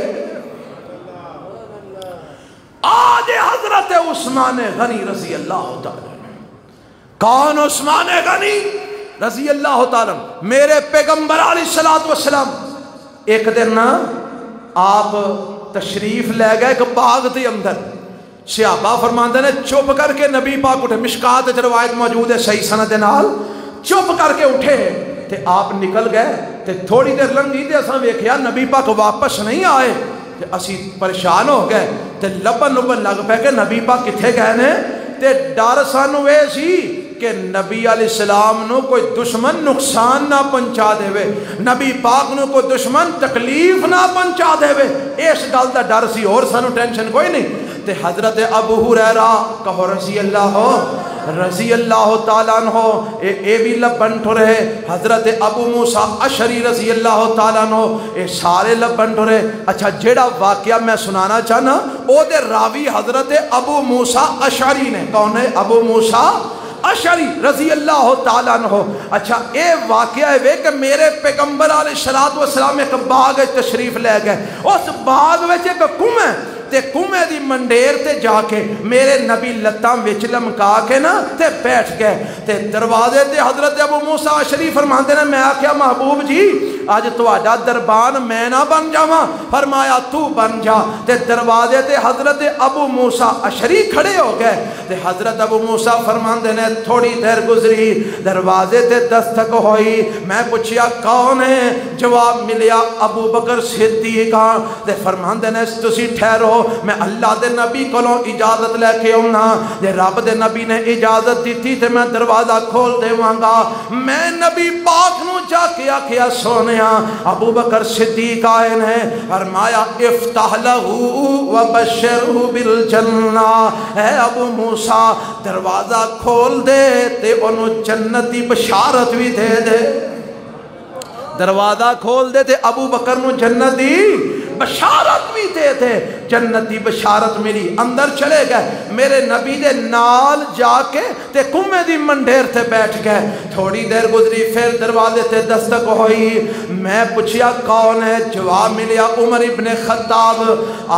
آج حضرت عثمان غنی رضی اللہ تعالی کون عثمان غنی رضی اللہ تعالیٰ میرے پیغمبر علیہ الصلوۃ والسلام ایک دن نا آپ تشریف لے گئے ایک باغ دے اندر. صحابہ فرماندے نے چپ کر کے نبی پاک اٹھے, مشکات وچ روایت موجود ہے صحیح سند دے نال, چپ کر کے اٹھے تے آپ نکل گئے تے تھوڑی دیر لنگھی تے اساں ویکھیا نبی پاک واپس نہیں آئے تے اسی پریشان ہو گئے تے لبن لگ پے کہ نبی پاک کتھے گئے نے. تے ڈر سانو اے سی کہ نبی علیہ السلام نو کوئی دشمن نقصان نہ پہنچا دے وے, نبی پاک نو کوئی دشمن تکلیف نہ پہنچا دے وے, اس گل دا ڈر سی, اور سانو ٹینشن کوئی نہیں. تے حضرت ابو ہریرہ کہو رضی اللہ تعالیٰ عنہ اے بھی لبن ٹھرے, حضرت ابو موسیٰ اشعری رضی اللہ تعالیٰ عنہ اے سارے لبن ٹھرے. اچھا جیڑا واقعہ میں سنانا چاہنا او دے راوی حضرت ابو موسیٰ اشعری نے. کون ہے؟ ابو موسیٰ اشعری رضی اللہ تعالیٰ عنہ. اچھا اے واقعہ ہے کہ میرے پیغمبر علیہ الصلوۃ والسلام ایک باغ تشریف لے گئے, اس باغ وچ ایک کنواں تے کنویں دی منڈیر تے جا کے میرے نبی لتاں وچ لمکا کے نا تے بیٹھ گئے. تے دروازے تے حضرت ابو موسیٰ اشعری فرماندے نے میں آکھیا محبوب جی اج تہاڈا دربان میں نہ بن جاواں, فرمایا تو بن جا. تے دروازے تے حضرت ابو موسیٰ اشعری کھڑے ہو گئے. تے حضرت ابو موسیٰ فرماندے نے تھوڑی دیر گزری, دروازے تے دستک ہوئی, میں پوچھیا کون ہے؟ جواب ملیا ابو بکر صدیق. تے فرماندے نے تسی ٹھہرو میں اللہ دے نبی کولوں اجازت لے کے آؤنا, جے رب دے نبی نے اجازت دیتی تے میں دروازہ کھول دیواں گا. میں نبی پاک نو جا کے آکھیا سونیا ابو بکر صدیق آئے نے, فرمایا افتح لہ وبشرہ بالجنہ, اے ابو موسیٰ دروازہ کھول دے تے انہوں جنت دی بشارت بھی دے دے. دروازہ کھول دے تے ابو بکر نو جنت دی بشارت بھی دے دے. جنت دی بشارت ملی, اندر چلے گئے, میرے نبی دے نال جا کے تے کنویں دی منڈیر تے بیٹھ گئے. تھوڑی دیر گزری پھر دروازے تے دستک ہوئی, میں پوچھیا کون ہے؟ جواب ملیا عمر ابن خطاب.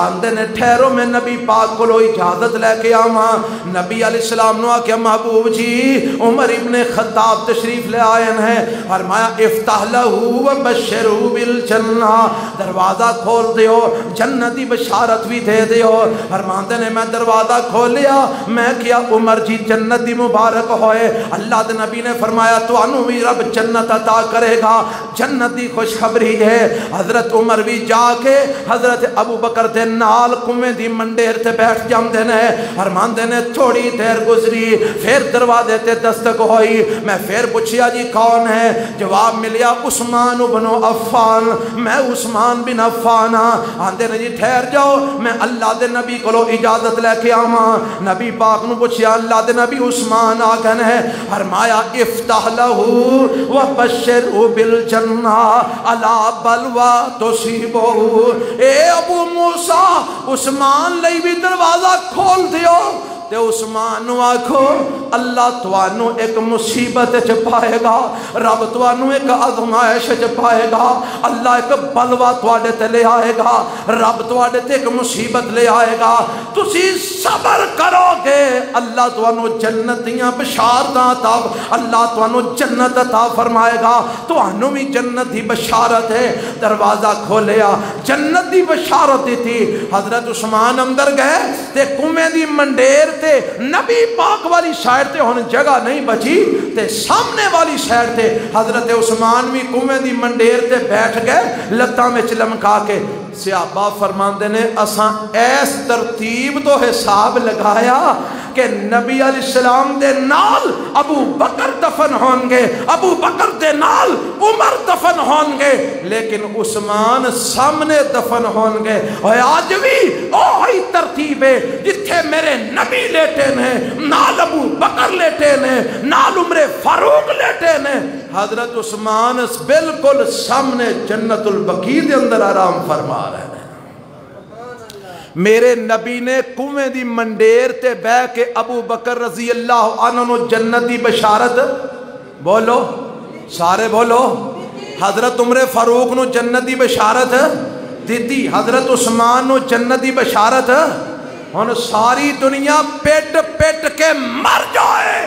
آندے نے ٹھہرو میں نبی پاک کو اجازت لے کے آواں. نبی علیہ السلام نے آکھیا محبوب جی عمر ابن خطاب تشریف لے آئے ہیں. فرمایا افتح لہ وبشرہ بالجنہ, دروازہ کھول دیو جنت دی بشارت بھی دے دیو. فرماندے نے میں دروازہ کھولیا, میں کیا عمر جی جنت دی مبارک ہوئے. اللہ دے نبی نے فرمایا تو انو بھی رب جنت عطا کرے گا, جنت دی خوشخبری ہے. حضرت عمر بھی جا کے حضرت ابو بکر دے نال کنویں دی منڈیر تے بیٹھ جاندے نے. فرماندے نے تھوڑی دیر گزری پھر دروازے تے دستک ہوئی, میں پھر پوچھیا جی کون ہے؟ جواب ملیا عثمان بن عفان. میں عثمان بن عفان. آندے نے جی ٹھہر جاؤ میں اللہ دے نبی کو اجازت لے کے آواں. نبی پاک نو پوچھیا اللہ دے نبی عثمان آ گئے ہیں. فرمایا افتح لہ وبشرہ بالجنہ الا بلوا تصیبہ. اے ابو موسیٰ عثمان لئی بھی دروازہ کھول دیو. تے عثمان نو آکھو اللہ توانو ایک مصیبت چ پائے گا, رب توانو ایک آزمائش چ پائے گا, اللہ ایک بلوا تواڈے تے لے آئے گا, رب تواڈے تے ایک مصیبت لے آئے گا. تسی صبر کرو گے اللہ توانو جنت دیاں بشارتاں عطا, اللہ توانو جنت عطا فرمائے گا. توانو بھی جنت دی بشارت ہے. دروازہ کھولیا جنت دی بشارت دیتی. حضرت عثمان اندر گئے تے کنویں دی منڈیر تے نبی پاک والی سائڈ تے ہن جگہ نہیں بچی تے سامنے والی سائڈ تے حضرت عثمان بھی کنویں دی منڈیر تے بیٹھ گئے لتاں وچ لمکا کے. صحابہ فرماندے نے اساں ایس ترتیب تو حساب لگایا کہ نبی علیہ السلام دے نال ابو بکر دفن ہون گے, ابو بکر دے نال عمر دفن ہون گے, لیکن عثمان سامنے دفن ہون گے. اور آج بھی اوہی ترتیب ہے جتھے میرے نبی لیٹے نے, نال ابو بکر لیٹے نے, نال عمر فاروق لیٹے نے, حضرت عثمان بالکل سامنے جنت البقیع دے اندر آرام فرما رہے ہیں. میرے نبی نے کنویں دی منڈیر تے بہ کے ابو بکر رضی اللہ عنہ جنت دی بشارت, بولو سارے بولو, حضرت عمر فاروق نو جنت دی بشارت دیتی, حضرت عثمان نو جنت دی بشارت. ہن ساری دنیا پیٹ پیٹ کے مر جائے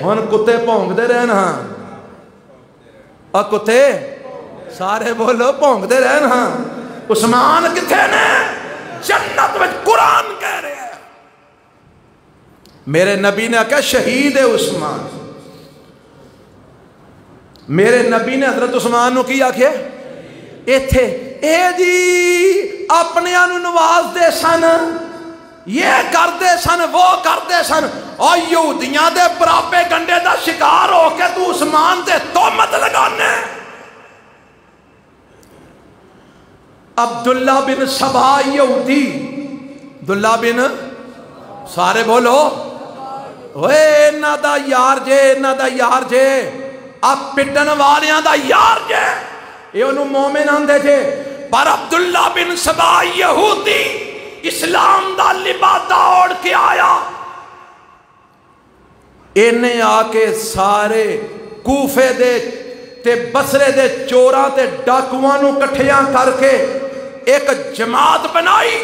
ہن کتے بھونکدے رہن ہاں کتے سارے بولو بھونکدے رہن ہاں عثمان کتھے نے جنت میں قرآن کہہ رہے ہیں میرے نبی نے کہا شہید ہے عثمان میرے نبی نے حضرت عثمان نو کی آکھے ایتھے اے جی اپنے انو نواز دے سن یہ کرتے سن وہ کرتے سن اور یہودیاں دے پراپے گنڈے دا شکار ہو کے تو عثمان دے تہمت لگانے عبداللہ بن سبا یہودی عبداللہ بن سارے بولو اوے انہاں دا یار جے اب پٹن والیاں دا یار جے یہ انہوں مومن آندے تھے پر عبداللہ بن سبا یہودی اسلام دا لبادہ اوڑھ کے آیا انہیں آ کے سارے کوفے دے تے بصرے دے چوراں تے ڈاکوانوں کٹھیاں کر کے ایک جماعت بنائی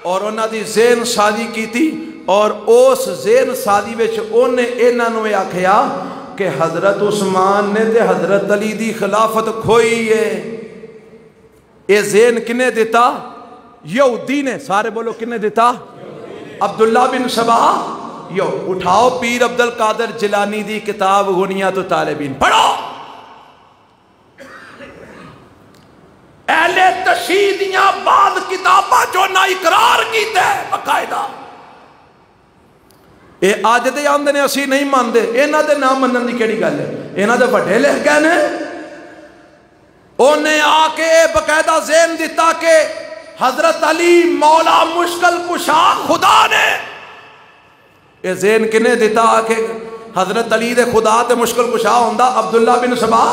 اور انہاں دی ذہن سازی کی تھی اور اس ذہن سازی وچ انہیں انہاں نوں آکھیا کہ حضرت عثمان نے تے حضرت علی دی خلافت کھوئی ہے یہ ذہن کنے دیتا یہودی نے سارے بولو کنے دیتا عبداللہ بن سبا اٹھاؤ پیر عبد القادر جیلانی دی کتاب غنیات الطالبین پڑھو اہل تشیدیاں بعض کتاباں جو نہ اقرار کیتے باقاعدہ اے آج دے آندے نے اسی نہیں ماندے انہاں دے نام منن دی کیڑی گل ہے انہاں دے وڈے لکھ گئے نے انہیں آ کے باقاعدہ ذہن دیتا کہ حضرت علی مولا مشکل کشا خدا نے یہ ذہن کنے دیتا کہ حضرت علی دے خدا تے مشکل کشا ہوندا عبداللہ بن سبا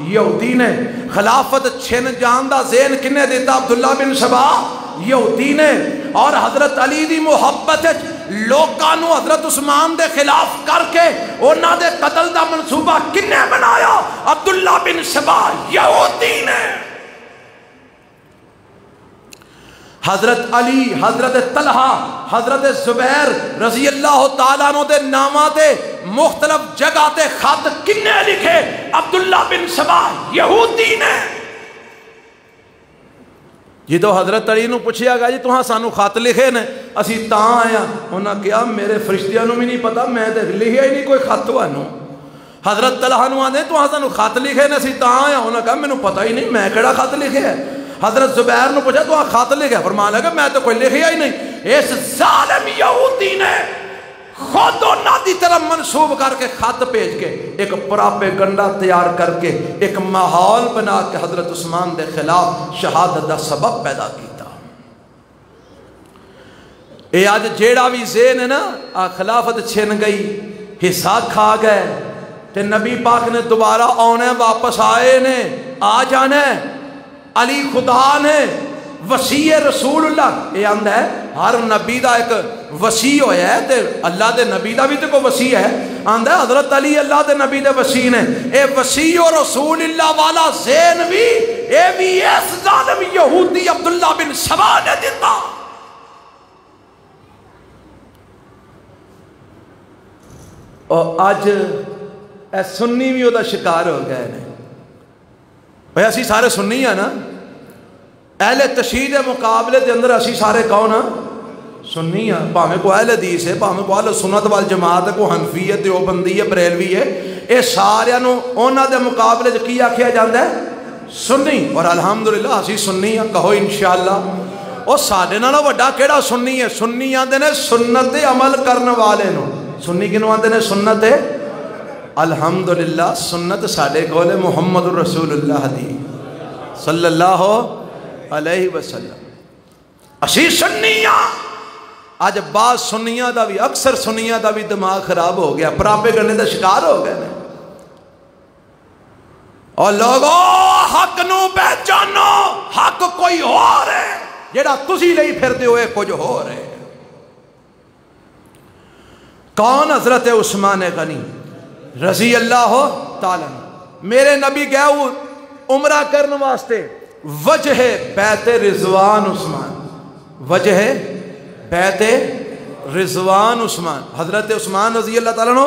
یہودی نے خلافت چھن جان دا ذہن کنے دیتا عبداللہ بن سبا یہودی نے اور حضرت علی دی محبت لوکانو حضرت عثمان دے خلاف کر کے انہاں دے قتل دا منصوبہ کنے بنایا عبداللہ بن سبا یہودی نے حضرت علی حضرت طلحہ حضرت زبیر رضی اللہ تعالیٰ عنہ دے نامہ دے مختلف جگہ تے خط کنے لکھے عبداللہ بن سبا یہودی نے جی تو حضرت علی نو پوچھیا گا جی تہاں سانو خط لکھے نے اسی تاں آیا انہاں کہا میرے فرشتیاں نو بھی نہیں پتا میں تے لکھیا ہی نہیں کوئی خط تانوں حضرت طلحہ نو آندے تہاں سانو خط لکھے نے اسی تاں آیا انہاں کہا مینوں پتہ ہی نہیں میں کیڑا خط لکھے ہے حضرت زبیر نے پوچھا تو خط لکھا فرمایا لگا میں تو کوئی لکھیا ہی نہیں اس ظالم یہودی نے خود انہاں دی طرف منسوب کر کے خط بھیج کے ایک پراپیگنڈا تیار کر کے ایک ماحول بنا کے حضرت عثمان دے خلاف شہادت دا سبب پیدا کیتا اے آج جیڑا بھی ذہن ہے نا خلافت چھن گئی حصہ کھا گئے تے نبی پاک نے دوبارہ آنے واپس آئے نے آ جانے علی خدا نے وسیع رسول اللہ یہ آندہ ہے ہر نبی دا ایک وسیع ہویا ہے تے اللہ دے نبی دا بھی تے کو وسیع ہے آندہ ہے حضرت علی اللہ دے نبی دے وسیع نے اے وسیع رسول اللہ والا زین بھی اے بھی اس ظالم یہودی عبداللہ بن سبا نے دیتا اور آج اے سنی بھی دا شکار ہو گئے نے بھئی اسی سارے سنی ہیں نا اہل تشہید مقابلے دے اندر اسی سارے کون ہیں سنی ہیں پاہمیں کو اہل حدیث ہے پاہمیں کو اہل سنت والجماعت ہے کو حنفی ہے دیوبندی ہے بریلوی ہے اے سارے نو اونا دے مقابلے جو کیا کیا جاندہ ہے سنی اور الحمدللہ اسی سنی ہیں کہو انشاءاللہ اور ساڑھے نا وڈا کیڑا سنی ہے سنی آندے نے سنت عمل کرنے والے نو سنی کنو آندے نے سنت الحمدللہ سنت ساڑھے گولے محمد رسول اللہ دی صلی اللہ علیہ وسلم اسی سنیاں آج بعض سنیاں دا بھی اکثر سنیاں دا بھی دماغ خراب ہو گیا پراپے کرنے دا شکار ہو گئے اور لوگوں حق نو پہچانو حق کوئی ہو رہے جیڑا تسی لئی پھر دے ہوئے کچھ ہو رہے کون حضرت عثمان غنی رضی اللہ تعالیٰ میرے نبی گئے عمرہ کرنے واسطے وجہ بیت رضوان عثمان وجہ بیت رضوان عثمان حضرت عثمان رضی اللہ تعالیٰ عنہ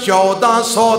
1400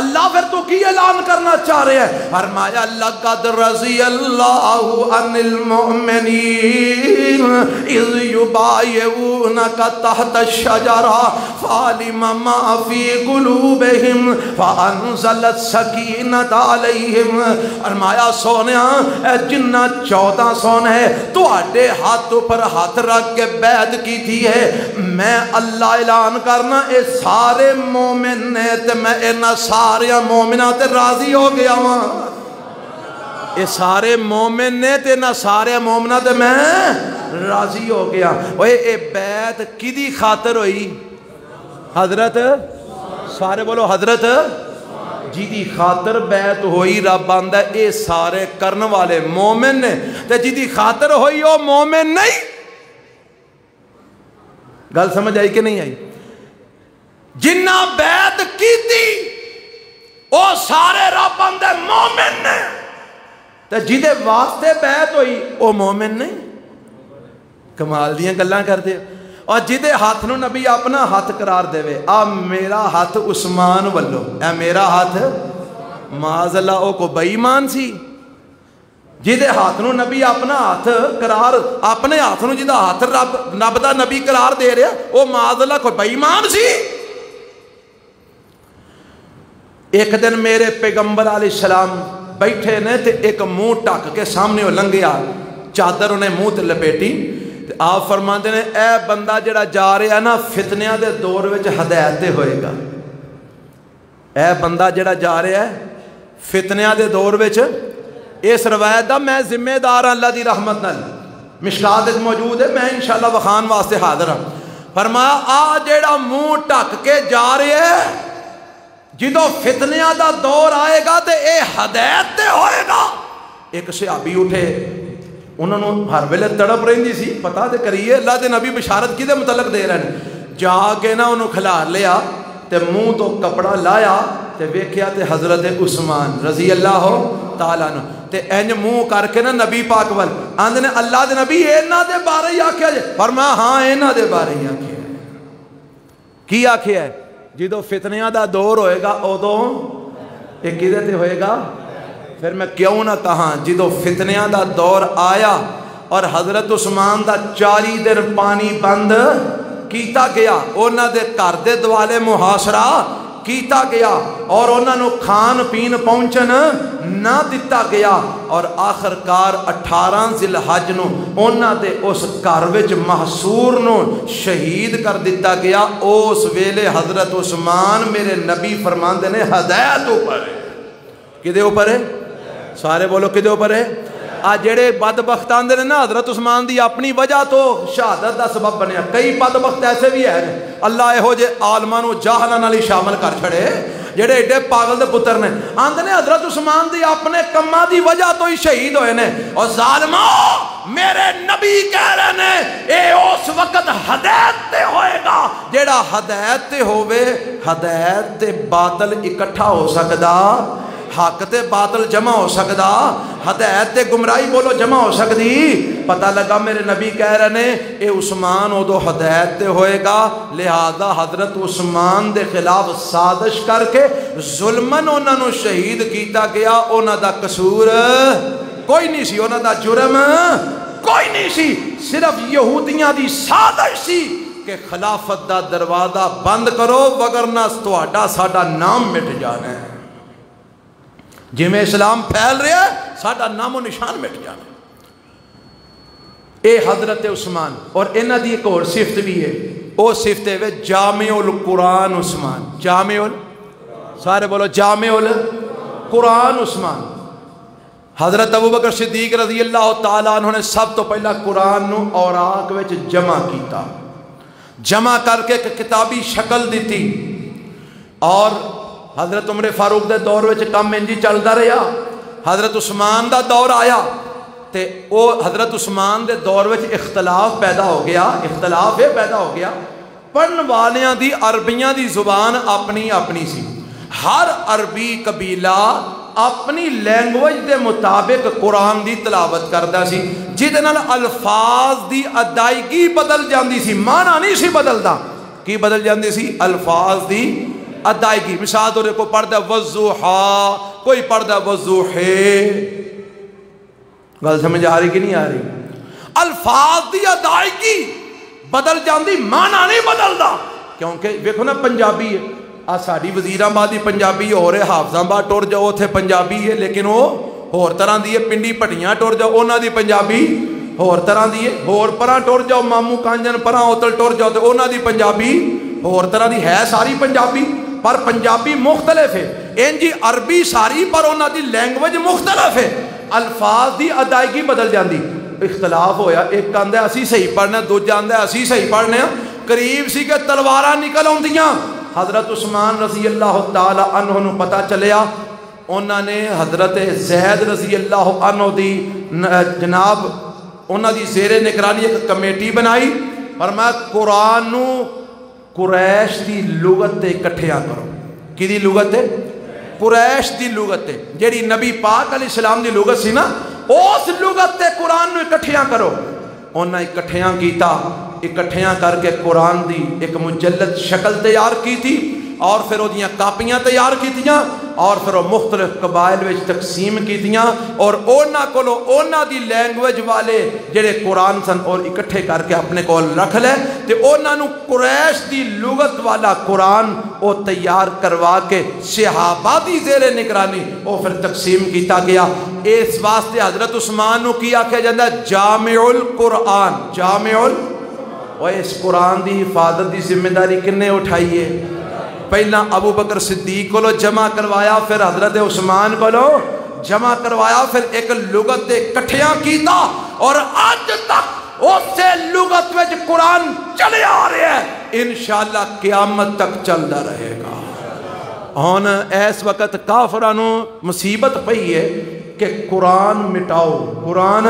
اللہ پھر تو کی اعلان کرنا چاہ رہے ہیں؟ فرمایا لقد رضی اللہ عن المؤمنین اذ یبایعونک تحت الشجرہ فعلم ما فی قلوبہم فانزل السکینۃ علیہم۔ فرمایا سونیا جنہ 14 سونے تو آڈے ہاتھ پر ہاتھ رکھ کے بیعت کی تھی ہے، میں اللہ اعلان کرنا اے سارے مومن نے تے میں انہاں سارے مومناں تے راضی ہو گیا ہاں۔ اے سارے مومن نے تے انہاں سارے مومناں تے میں راضی ہو گیا۔ اوے اے بیعت کدی خاطر ہوئی؟ حضرت سارے بولو حضرت جی دی خاطر بیعت ہوئی رب آندا اے سارے کرن والے مومن نے تے جی دی خاطر ہوئی او مومن نہیں۔ گل سمجھ آئی کہ نہیں آئی؟ جنہ بیعت کی تھی او سارے رب آندے مومن نے تے جی دے واسطے بیعت ہوئی او مومن نہیں۔ کمال دیاں گلاں کر دے۔ اور جدے ہاتھ نو نبی اپنا ہاتھ قرار دے وے آ میرا ہاتھ عثمان والو اے میرا ہاتھ معاذ اللہ او کو بے ایمان سی۔ جدے ہاتھ نو نبی اپنا ہاتھ قرار اپنے ہاتھ نو جدہ ہاتھ رب دا نبی قرار دے رہا او معاذ اللہ کو بے ایمان سی۔ ایک دن میرے پیغمبر علیہ السلام بیٹھے نے تے ایک منہ ٹک کے سامنے لنگیا چادر انہیں منہ تے لپیٹی۔ آپ فرماندے نے اے بندہ جڑا جا رہا ہے نا فتنیاں دے دور وچ ہدایت ہوئے گا۔ اے بندہ جڑا جا رہا ہے فتنیاں دے دور وچ اس روایت دا میں ذمہ دار اللہ دی رحمت نال مشکات وچ موجود ہے، میں انشاءاللہ وخان واسطے حاضر ہوں۔ فرمایا آ جڑا منہ ٹک کے جا رہا ہے جدوں فتنیاں دا دور آئے گا تے اے ہدایت تے ہوئے گا۔ ایک صحابی اٹھے انہوں نے ہر ویلے تڑپ رہی سی پتہ تے کریے اللہ دے نبی بشارت کی دے متعلق دے رہے ہیں۔ جا کے نا انہوں کھلار لیا تے منہ تو کپڑا لایا تے ویکھیا تے حضرت عثمان رضی اللہ تعالیٰ عنہ تے انج منہ کر کے نا نبی پاک وال آندے نے اللہ دے نبی انہاں دے بارے ہی آکھیا جے؟ فرمایا ہاں انہاں دے بارے ہی آکھیا ہے۔ کی آکھیا ہے؟ جدوں فتنیاں دا دور ہوئے گا ادوں یہ کدے تے ہوئے گا؟ پھر میں کیوں نہ کہاں جدو فتنیاں دا دور آیا اور حضرت عثمان دا 40 دن پانی بند کیتا گیا، اونا دے گھر دے دوالے محاصرہ کیتا گیا اور انہاں نو کھان پین پہنچن نہ دتا گیا اور آخر کار 18 ذی الحج نو انہاں دے اس گھر وچ محصور نو شہید کر دتا گیا۔ اس ویلے حضرت عثمان میرے نبی فرماندے نے ہدایت اوپر ہے۔ کدے اوپر ہے؟ سارے بولو کدے اوپر ہے؟ آج جڑے بدبخت آندے نے نا حضرت عثمان دی اپنی وجہ تو شہادت دا سبب بنیا۔ کئی بدبخت ایسے بھی ہیں اللہ اے جے عالماں نو جاہلاں نال شامل کر چھڑے جڑے ایڈے پاگل دے پتر نے آندے نے حضرت عثمان دی اپنے کماں دی وجہ تو ہی شہید ہوئے نے۔ اور ظالماں میرے نبی کہہ رہے نے اے اس وقت ہدایت تے ہوئے گا جڑا ہدایت تے ہوئے۔ ہدایت تے باطل اکٹھا ہو سکدا، حق تے باطل جمع ہو سکدا، ہدایت تے گمراہی بولو جمع ہو سکدی؟ پتہ لگا میرے نبی کہہ رہے نے اے عثمان ادو ہدایت تے ہوئے گا، لہذا حضرت عثمان دے خلاف سازش کر کے ظلمن انہاں نو شہید کیتا گیا۔ انہاں دا قصور کوئی نہیں سی، انہاں دا جرم کوئی نہیں سی، صرف یہودیاں دی سازش سی کہ خلافت دا دروازہ بند کرو وگرنہ تہاڈا ساڈا نام مٹ جانا ہے۔ جی میں اسلام پھیل رہا ہے ساڈا نام و نشان مٹ جانا۔ اے حضرت عثمان اور انہاں دی ایک اور صفت بھی ہے، او صفت ہے جامع القرآن عثمان۔ جامع سارے بولو جامع القرآن عثمان۔ حضرت ابوبکر صدیق رضی اللہ تعالیٰ عنہ نے سب تو پہلا قرآن نو اوراق وچ جمع کیتا، جمع کر کے ایک کتابی شکل دیتی اور حضرت عمر فاروق دے دور وچ کم انجی چلدا رہا۔ حضرت عثمان دا دور آیا تے او حضرت عثمان دے دور وچ اختلاف پیدا ہو گیا۔ اختلاف یہ پیدا ہو گیا پڑھن والیاں دی عربیاں دی زبان اپنی اپنی سی، ہر عربی قبیلہ اپنی لینگویج دے مطابق قرآن دی تلاوت کردا سی، جہدے نال الفاظ دی ادائیگی بدل جاندی سی، معنی نہیں سی بدلدا۔ کی بدل جاندی سی؟ الفاظ دی ادائیگی. مثال طور کو پڑھتا ہے وضحا, کوئی پڑھتا ہے وضحے. گل سمجھ آ رہی کہ نہیں آ رہی؟ الفاظ دی ادائیگی بدل جاندی, معنی نہیں بدلدا. کیونکہ دیکھو نا پنجابی ہے, آ ساڈی وزیرآباد دی پنجابی ہو رہے, حافظ آباد ٹر جاؤ اتنے پنجابی ہے لیکن وہ ہور طرح دی ہے. پنڈی پٹیاں ٹر جاؤ انہاں دی پنجابی ہور طرح دی ہے. ہور پراں ٹر جاؤ مامو کانجن پراں اوتل ٹر جاؤ تو انہاں دی پنجابی ہور طرح دی ہے. ساری پنجابی پر پنجابی مختلف ہے. انجی عربی ساری پر انہاں دی لینگویج مختلف ہے. الفاظ دی ادائیگی بدل جاندی. اختلاف ہویا, ایک آندا ہے اسی صحیح پڑھنا, دوجا آندا ہے اسی صحیح پڑھنے. قریب سی کہ تلواراں نکل آندیاں. حضرت عثمان رضی اللہ تعالی عنہ نو پتہ چلیا, انہاں نے حضرت زید رضی اللہ عنہ دی جناب انہاں دی زیر نگرانی ایک کمیٹی بنائی. فرمایا قرآن نو قریش دی لغت تے اکٹھیاں کرو. کی دی لغت ہے؟ قریش دی لغت ہے. جیڑی نبی پاک علیہ السلام دی لغت سی نا, اس لغت تے قرآن نو اکٹھیاں کرو. انہاں اکٹھیاں کیتا, اکٹھیاں کر کے قرآن دی ایک مجلد شکل تیار کی تھی, اور پھر وہ دیاں کاپیاں تیار کیتیاں, اور پھر وہ مختلف قبائل وچ تقسیم کیتیاں, اور اونا کولو اونا دی لینگویج والے جڑے قرآن سن اور اکٹھے کر کے اپنے کول رکھ لے, تے اونا نو قریش دی لغت والا قرآن او تیار کروا کے صحابہ دی زیر نگرانی او پھر تقسیم کیتا گیا. اس واسطے حضرت عثمان نو کی آکھیا جاندا جامع القرآن. جامع اس قرآن دی حفاظت دی ذمہ داری کنے اٹھائی ہے؟ پہلا ابو بکر صدیق کو جمع کروایا, پھر حضرت عثمان کو جمع کروایا, پھر ایک لغت دے کٹھیاں کیتا, اور آج تک اسے لغت وچ قرآن چلے آ رہے ہیں. انشاءاللہ قیامت تک چلتا رہے گا. ہن اس وقت کافرانو مصیبت پئی ہے کہ قرآن مٹاؤ. قرآن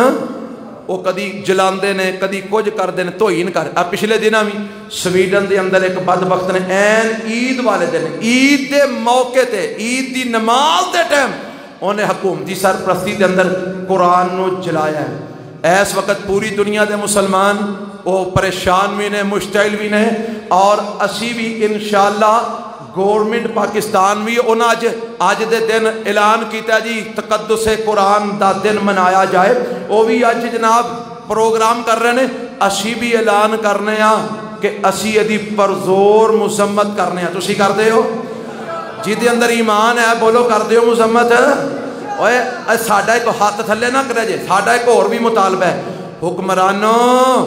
وہ کدی جلاندے نے, کدی کچھ کردے نے, توہین کر. اب پچھلے دنوں بھی سویڈن دے اندر ایک بدبخت نے این عید والے دن, عید دے موقع تے, عید دی نماز دے ٹائم انہیں حکومتی سرپرستی دے اندر قرآن نو جلایا ہے. اس وقت پوری دنیا دے مسلمان وہ پریشان بھی نے, مشتعل بھی نے, اور اسی بھی انشاءاللہ گورنمنٹ پاکستان بھی انہاں اج دے دن اعلان کیتا جی تقدس قرآن دا دن منایا جائے. وہ بھی اج جناب پروگرام کر رہے ہیں. اسی بھی اعلان کرنے ہاں کہ اسی ادی پرزور مذمت کرنے ہاں. تسی کردے ہو؟ جی دے اندر ایمان ہے بولو کردے ہو مذمت؟ اوے ساڈا ایک ہاتھ تھلے نہ کرے جے, ساڈا ایک اور بھی مطالبہ ہے. حکمرانوں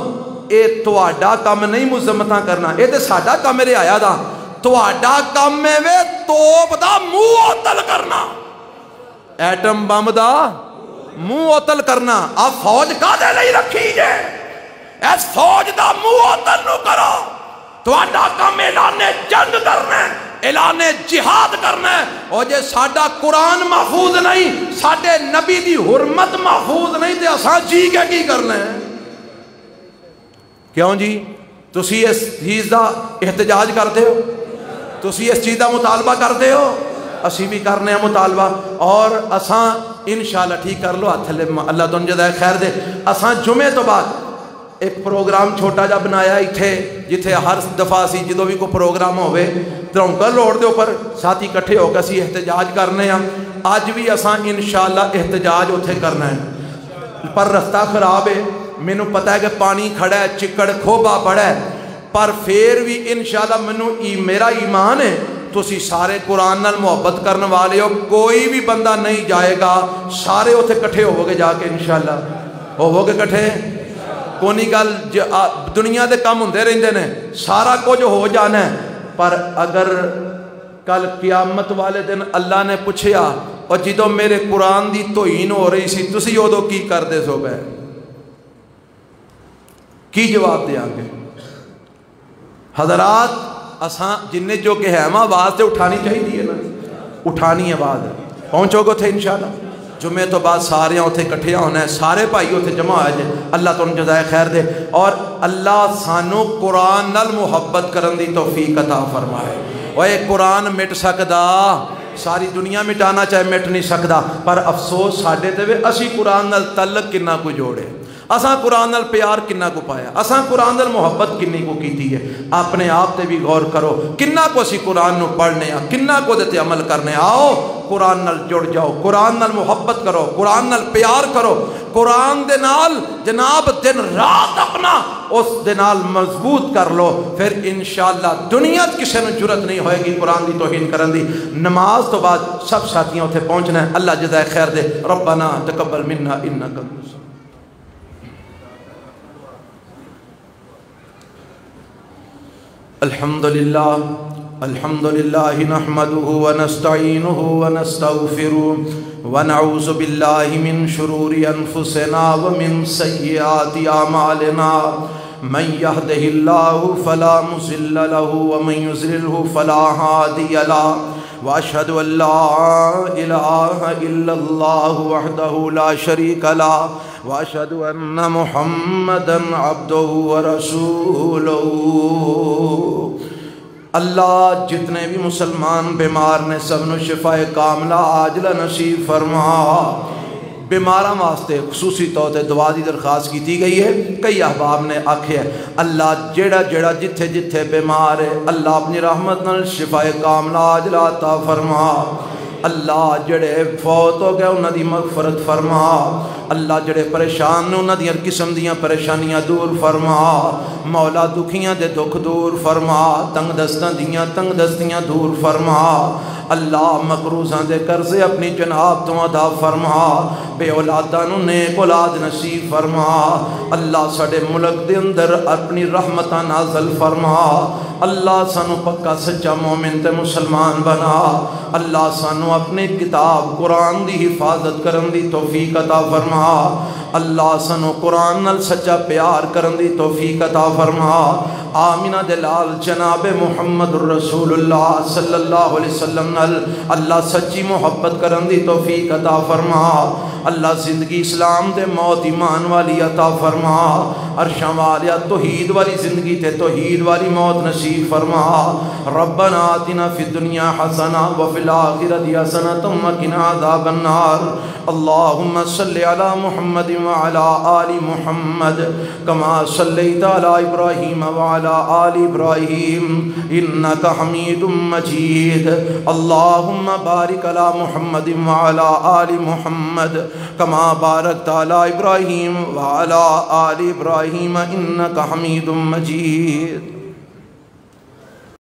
اے تہاڈا کام نہیں مذمتاں کرنا, اے تے ساڈا کام میرے آیا دا. تہاڈا کام ہے وے توپ دا منہ اوتل کرنا, ایٹم بم دا منہ اوتل کرنا. اب فوج کادے لئی رکھی جے؟ اس فوج دا منہ اوتل نو کرو. تہاڈا کام اعلان جنگ کرنا ہے, اعلان جہاد کرنا ہے. اور جے ساڈا قرآن محفوظ نہیں, ساڈے نبی دی حرمت محفوظ نہیں, تے اساں جی کے کی کرنا ہے؟ کیوں جی تسی اس چیز دا احتجاج کرتے ہو, تسی اس چیز دا مطالبہ کرتے ہو, اسی بھی کرنے ہیں مطالبہ. اور اساں انشاءاللہ ٹھیک کر لو ہاتھ لے, اللہ تن جزائے خیر دے. اساں جمعے تو بعد ایک پروگرام چھوٹا جا بنایا ایتھے, جتھے ہر دفعہ سی جدو بھی کوئی پروگرام ہوئے ترونکر روڈ دے اوپر ساتھی کٹھے ہو کے اسی احتجاج کرنے ہیں. اج بھی اساں انشاءاللہ احتجاج اتھے کرنا ہے. پر رستہ خراب ہے, مینوں پتہ ہے کہ پانی کھڑا ہے, چکڑ کھوبا بڑا ہے, پر پھر بھی انشاءاللہ مینوں میرا ایمان ہے تسی سارے قرآن نال محبت کرنے والے ہو. کوئی بھی بندہ نہیں جائے گا, سارے اتھے کٹھے ہو گے جا کے انشاءاللہ ہو گے کٹھے. کونی گل دنیا دے کام ہوندے رہندے نے, سارا کچھ ہو جانا ہے. پر اگر کل قیامت والے دن اللہ نے پوچھیا اور جدو میرے قرآن دی توہین ہو رہی سی تسی ادو کی کردے سو گئے, کی جواب دیا گے؟ حضرات اساں جن جو کہ ہے ہم آواز تے اٹھانی چاہیے نا, اٹھانی آواز پہنچو گے تھے انشاءاللہ. جمعے تو بعد سارے اتھے کٹھیا ہونا ہے, سارے بھائی اتھے جمع ہو جائے. اللہ تم جزائے خیر دے, اور اللہ سانو قرآن نال محبت کرن دی توفیق عطا فرمائے. اور یہ قرآن مٹ سکدا, ساری دنیا مٹانا چاہے مٹ نہیں سکدا, پر افسوس ساڈے تے وے اسی قرآن نال تعلق کنا کو جوڑے. اساں قرآن نال پیار کنا کو پایا, اساں قرآن نال محبت کنی کو کیتی ہے. اپنے آپ تے بھی غور کرو, کنا کو اسی قرآن نو پڑھنے آ, کنا کو دے تے عمل کرنے. آؤ قرآن نال جڑ جاؤ, قرآن نال محبت کرو, قرآن نال پیار کرو, قرآن دے نال جناب دن رات اپنا اس دے نال مضبوط کر لو. پھر انشاءاللہ دنیا کسے نو جرت نہیں ہوئے گی قرآن دی توہین کرن دی. نماز تو بعد سب ساتھیاں اتھے پہنچنا ہے. اللہ جزائے خیر دے. ربنا تقبل منا انکا الحمدللہ الحمدللہ نحمده ونستعینه ونستغفره ونعوذ باللہ من شرور انفسنا ومن سیئات اعمالنا من يهده الله فلا مضل له ومن يضلل فلا هادي له واشهد ان لا اله الا الله وحده لا شريك له واشهد ان محمدا عبده ورسوله. اللہ جتنے بھی مسلمان بیمار نے سب نو شفا کاملہ عاجلہ نصیب فرما. بیماراں واسطے خصوصی طور تے دعا دی درخواست کی گئی ہے. کئی احباب نے آکھیا ہے اللہ جیڑا جیڑا جتھے جتھے بیمار ہے اللہ اپنی رحمت نال شفا کاملہ عاجلہ عطا فرما. اللہ جڑے فوت ہو گئے انہاں دی مغفرت فرما. اللہ جڑے پریشان نے انہاں دی ہر قسم دیاں پریشانیاں دور فرما. مولا دکھیاں دے دکھ دور فرما, تنگ دستاں دیاں تنگ دستیاں دور فرما. اللہ مقروضاں دے قرضے اپنی جناب تو ادا فرما. بے اولاداں نو نیک اولاد نصیب فرما. اللہ ساڈے ملک دے اندر اپنی رحمتاں نازل فرما. اللہ سانو پکا سچا مومن تے مسلمان بنا. اللہ سانو اپنے کتاب قرآن دی حفاظت کرن دی توفیق عطا فرما. اللہ سانو قرآن نال سچا پیار کرن دی توفیق عطا فرما. آمینہ دلال جناب محمد رسول اللہ صلی اللہ علیہ وسلم نال اللہ سچی محبت کرن دی توفیق عطا فرما. اللہ زندگی اسلام دے موت ایمان والی عطا فرما. عرشاں والیا توحید والی زندگی تے توحید والی موت نصیب فرما. ربنا آتنا فی الدنیا حسنہ وفی الآخرۃ حسنۃ وقنا عذاب النار. اللہم صلی علی محمد وعلی آل محمد کما صلیت علی ابراہیم وعلی آل ابراہیم انکا حمید مجید. اللہم بارک علی محمد وعلی آل محمد کما بارکت علی ابراہیم وعلی آل ابراہیم انکا حمید مجید.